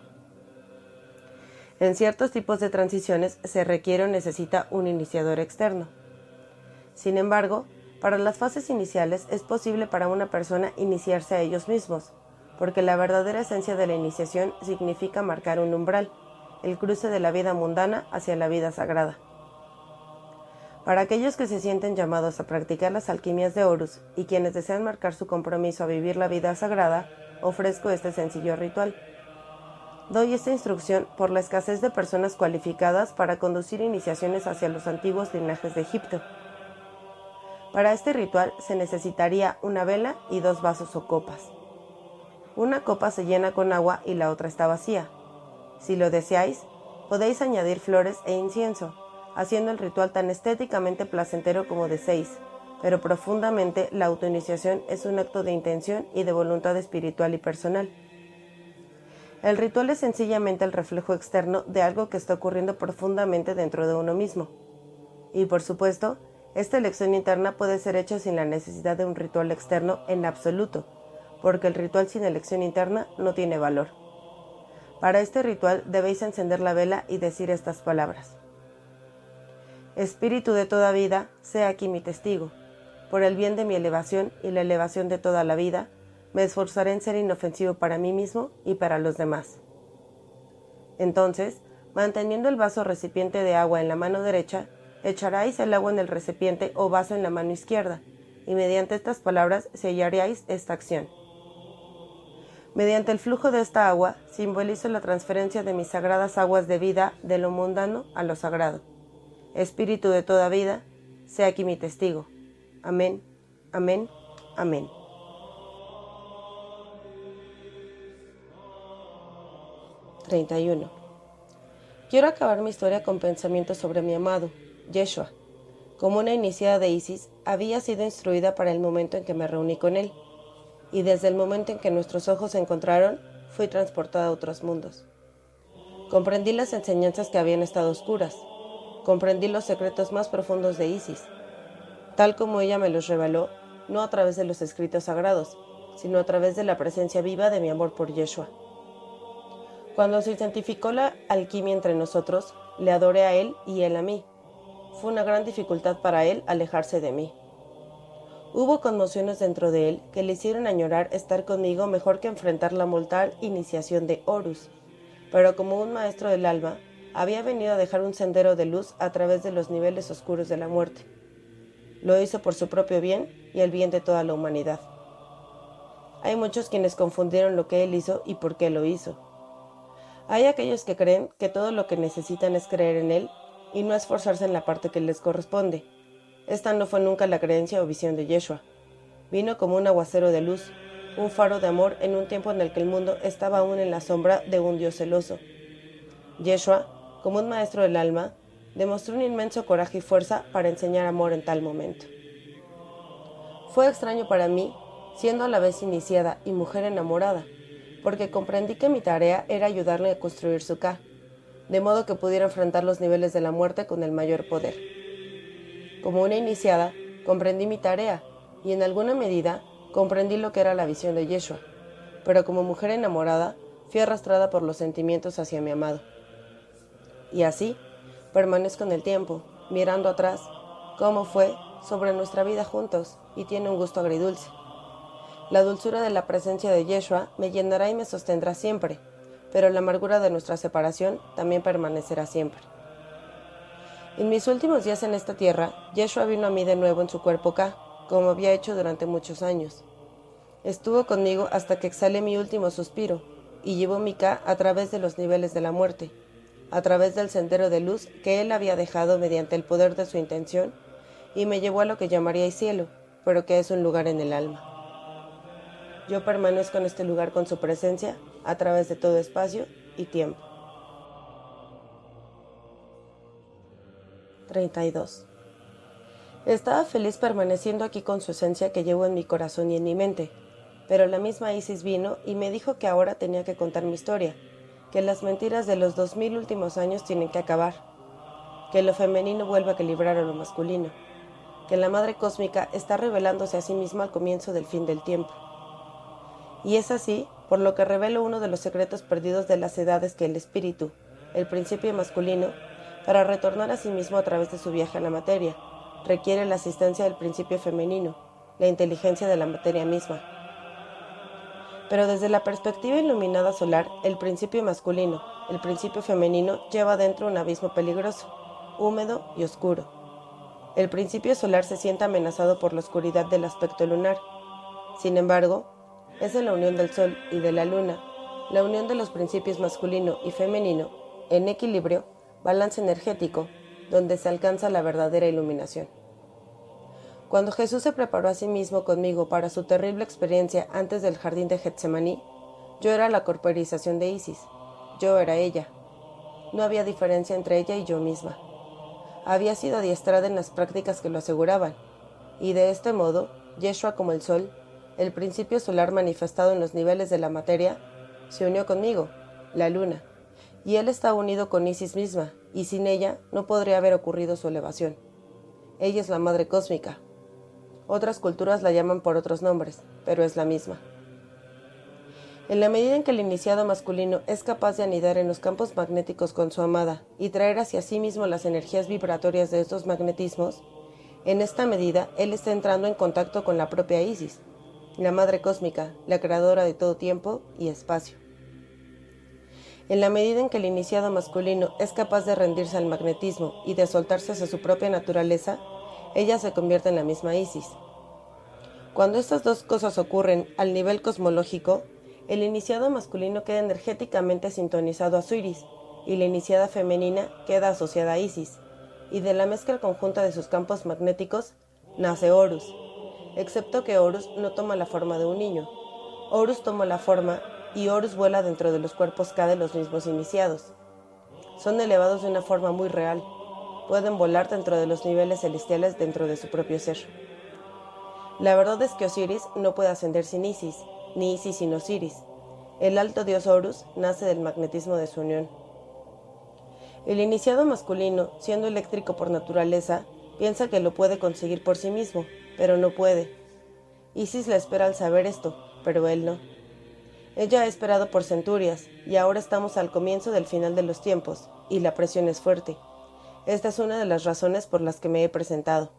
En ciertos tipos de transiciones se requiere o necesita un iniciador externo. Sin embargo, para las fases iniciales es posible para una persona iniciarse a ellos mismos, porque la verdadera esencia de la iniciación significa marcar un umbral, el cruce de la vida mundana hacia la vida sagrada. Para aquellos que se sienten llamados a practicar las alquimias de Horus y quienes desean marcar su compromiso a vivir la vida sagrada, ofrezco este sencillo ritual. Doy esta instrucción por la escasez de personas cualificadas para conducir iniciaciones hacia los antiguos linajes de Egipto. Para este ritual se necesitaría una vela y 2 vasos o copas. Una copa se llena con agua y la otra está vacía. Si lo deseáis, podéis añadir flores e incienso, haciendo el ritual tan estéticamente placentero como deseéis, pero profundamente la autoiniciación es un acto de intención y de voluntad espiritual y personal. El ritual es sencillamente el reflejo externo de algo que está ocurriendo profundamente dentro de uno mismo. Y por supuesto, esta elección interna puede ser hecha sin la necesidad de un ritual externo en absoluto, porque el ritual sin elección interna no tiene valor. Para este ritual debéis encender la vela y decir estas palabras. Espíritu de toda vida, sea aquí mi testigo. Por el bien de mi elevación y la elevación de toda la vida, me esforzaré en ser inofensivo para mí mismo y para los demás. Entonces, manteniendo el vaso recipiente de agua en la mano derecha, echaréis el agua en el recipiente o vaso en la mano izquierda, y mediante estas palabras sellaréis esta acción. Mediante el flujo de esta agua, simbolizo la transferencia de mis sagradas aguas de vida de lo mundano a lo sagrado. Espíritu de toda vida, sea aquí mi testigo. Amén, amén, amén. (31) Quiero acabar mi historia con pensamientos sobre mi amado, Yeshua. Como una iniciada de Isis, había sido instruida para el momento en que me reuní con él, y desde el momento en que nuestros ojos se encontraron, fui transportada a otros mundos. Comprendí las enseñanzas que habían estado oscuras, comprendí los secretos más profundos de Isis, tal como ella me los reveló, no a través de los escritos sagrados, sino a través de la presencia viva de mi amor por Yeshua. Cuando se identificó la alquimia entre nosotros, le adoré a él y él a mí. Fue una gran dificultad para él alejarse de mí. Hubo conmociones dentro de él que le hicieron añorar estar conmigo mejor que enfrentar la mortal iniciación de Horus, pero como un maestro del alma, había venido a dejar un sendero de luz a través de los niveles oscuros de la muerte. Lo hizo por su propio bien y el bien de toda la humanidad. Hay muchos quienes confundieron lo que él hizo y por qué lo hizo. Hay aquellos que creen que todo lo que necesitan es creer en él y no esforzarse en la parte que les corresponde. Esta no fue nunca la creencia o visión de Yeshua. Vino como un aguacero de luz, un faro de amor en un tiempo en el que el mundo estaba aún en la sombra de un Dios celoso. Yeshua, como un maestro del alma, demostró un inmenso coraje y fuerza para enseñar amor en tal momento. Fue extraño para mí, siendo a la vez iniciada y mujer enamorada, porque comprendí que mi tarea era ayudarle a construir su Ka, de modo que pudiera enfrentar los niveles de la muerte con el mayor poder. Como una iniciada, comprendí mi tarea, y en alguna medida comprendí lo que era la visión de Yeshua, pero como mujer enamorada, fui arrastrada por los sentimientos hacia mi amado. Y así, permanezco en el tiempo, mirando atrás, cómo fue sobre nuestra vida juntos, y tiene un gusto agridulce. La dulzura de la presencia de Yeshua me llenará y me sostendrá siempre, pero la amargura de nuestra separación también permanecerá siempre. En mis últimos días en esta tierra, Yeshua vino a mí de nuevo en su cuerpo K, como había hecho durante muchos años. Estuvo conmigo hasta que exhalé mi último suspiro, y llevó mi K a través de los niveles de la muerte, a través del sendero de luz que él había dejado mediante el poder de su intención, y me llevó a lo que llamaríais cielo, pero que es un lugar en el alma. Yo permanezco en este lugar con su presencia a través de todo espacio y tiempo. 32. Estaba feliz permaneciendo aquí con su esencia que llevo en mi corazón y en mi mente, pero la misma Isis vino y me dijo que ahora tenía que contar mi historia, que las mentiras de los 2000 últimos años tienen que acabar, que lo femenino vuelva a equilibrar a lo masculino, que la Madre Cósmica está revelándose a sí misma al comienzo del fin del tiempo. Y es así, por lo que revelo uno de los secretos perdidos de las edades que el espíritu, el principio masculino, para retornar a sí mismo a través de su viaje a la materia, requiere la asistencia del principio femenino, la inteligencia de la materia misma. Pero desde la perspectiva iluminada solar, el principio masculino, el principio femenino, lleva dentro un abismo peligroso, húmedo y oscuro. El principio solar se siente amenazado por la oscuridad del aspecto lunar. Sin embargo, es en la unión del Sol y de la Luna, la unión de los principios masculino y femenino, en equilibrio, balance energético, donde se alcanza la verdadera iluminación. Cuando Jesús se preparó a sí mismo conmigo para su terrible experiencia antes del jardín de Getsemaní, yo era la corporización de Isis, yo era ella. No había diferencia entre ella y yo misma. Había sido adiestrada en las prácticas que lo aseguraban, y de este modo, Yeshua como el Sol, el principio solar manifestado en los niveles de la materia, se unió conmigo, la Luna, y él está unido con Isis misma, y sin ella no podría haber ocurrido su elevación. Ella es la Madre Cósmica. Otras culturas la llaman por otros nombres, pero es la misma. En la medida en que el iniciado masculino es capaz de anidar en los campos magnéticos con su amada y traer hacia sí mismo las energías vibratorias de estos magnetismos, en esta medida él está entrando en contacto con la propia Isis, la Madre Cósmica, la creadora de todo tiempo y espacio. En la medida en que el iniciado masculino es capaz de rendirse al magnetismo y de soltarse hacia su propia naturaleza, ella se convierte en la misma Isis. Cuando estas dos cosas ocurren al nivel cosmológico, el iniciado masculino queda energéticamente sintonizado a su Iris, y la iniciada femenina queda asociada a Isis, y de la mezcla conjunta de sus campos magnéticos nace Horus, excepto que Horus no toma la forma de un niño. Horus toma la forma y Horus vuela dentro de los cuerpos K de los mismos iniciados. Son elevados de una forma muy real. Pueden volar dentro de los niveles celestiales dentro de su propio ser. La verdad es que Osiris no puede ascender sin Isis, ni Isis sin Osiris. El alto dios Horus nace del magnetismo de su unión. El iniciado masculino, siendo eléctrico por naturaleza, piensa que lo puede conseguir por sí mismo, pero no puede. Isis la espera al saber esto, pero él no. Ella ha esperado por centurias, y ahora estamos al comienzo del final de los tiempos, y la presión es fuerte. Esta es una de las razones por las que me he presentado.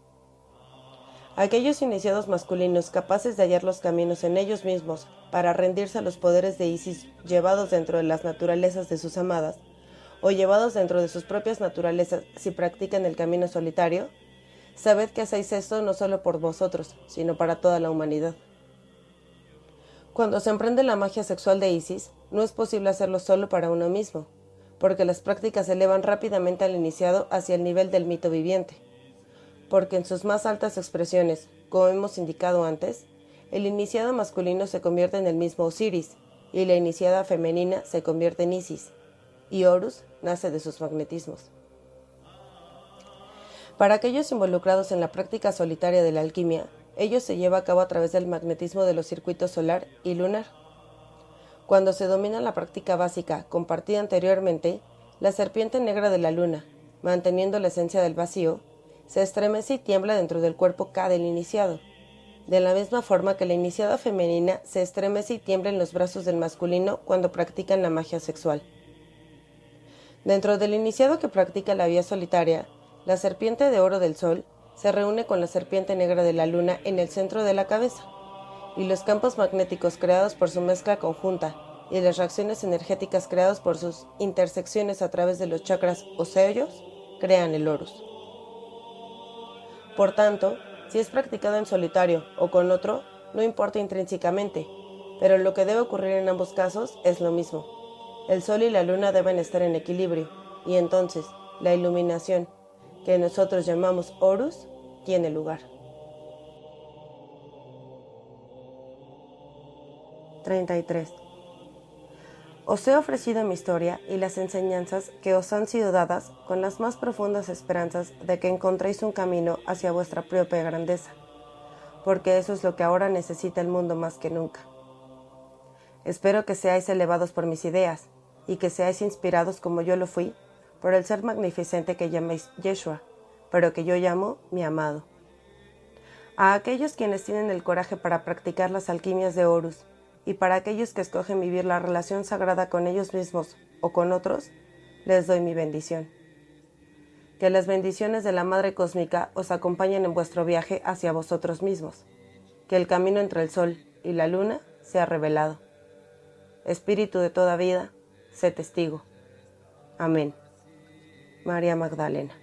Aquellos iniciados masculinos capaces de hallar los caminos en ellos mismos para rendirse a los poderes de Isis llevados dentro de las naturalezas de sus amadas, o llevados dentro de sus propias naturalezas si practican el camino solitario, sabed que hacéis esto no solo por vosotros, sino para toda la humanidad. Cuando se emprende la magia sexual de Isis, no es posible hacerlo solo para uno mismo, porque las prácticas elevan rápidamente al iniciado hacia el nivel del mito viviente. Porque en sus más altas expresiones, como hemos indicado antes, el iniciado masculino se convierte en el mismo Osiris, y la iniciada femenina se convierte en Isis, y Horus nace de sus magnetismos. Para aquellos involucrados en la práctica solitaria de la alquimia, ello se lleva a cabo a través del magnetismo de los circuitos solar y lunar. Cuando se domina la práctica básica compartida anteriormente, la serpiente negra de la luna, manteniendo la esencia del vacío, se estremece y tiembla dentro del cuerpo K del iniciado, de la misma forma que la iniciada femenina se estremece y tiembla en los brazos del masculino cuando practican la magia sexual. Dentro del iniciado que practica la vía solitaria, la serpiente de oro del sol se reúne con la serpiente negra de la luna en el centro de la cabeza, y los campos magnéticos creados por su mezcla conjunta y las reacciones energéticas creadas por sus intersecciones a través de los chakras o sellos crean el Horus. Por tanto, si es practicado en solitario o con otro, no importa intrínsecamente, pero lo que debe ocurrir en ambos casos es lo mismo. El Sol y la Luna deben estar en equilibrio, y entonces la iluminación, que nosotros llamamos Horus, tiene lugar. 33. Os he ofrecido mi historia y las enseñanzas que os han sido dadas con las más profundas esperanzas de que encontréis un camino hacia vuestra propia grandeza, porque eso es lo que ahora necesita el mundo más que nunca. Espero que seáis elevados por mis ideas y que seáis inspirados como yo lo fui por el ser magnificente que llamáis Yeshua, pero que yo llamo mi amado. A aquellos quienes tienen el coraje para practicar las alquimias de Horus, y para aquellos que escogen vivir la relación sagrada con ellos mismos o con otros, les doy mi bendición. Que las bendiciones de la Madre Cósmica os acompañen en vuestro viaje hacia vosotros mismos. Que el camino entre el Sol y la Luna sea revelado. Espíritu de toda vida, sé testigo. Amén. María Magdalena.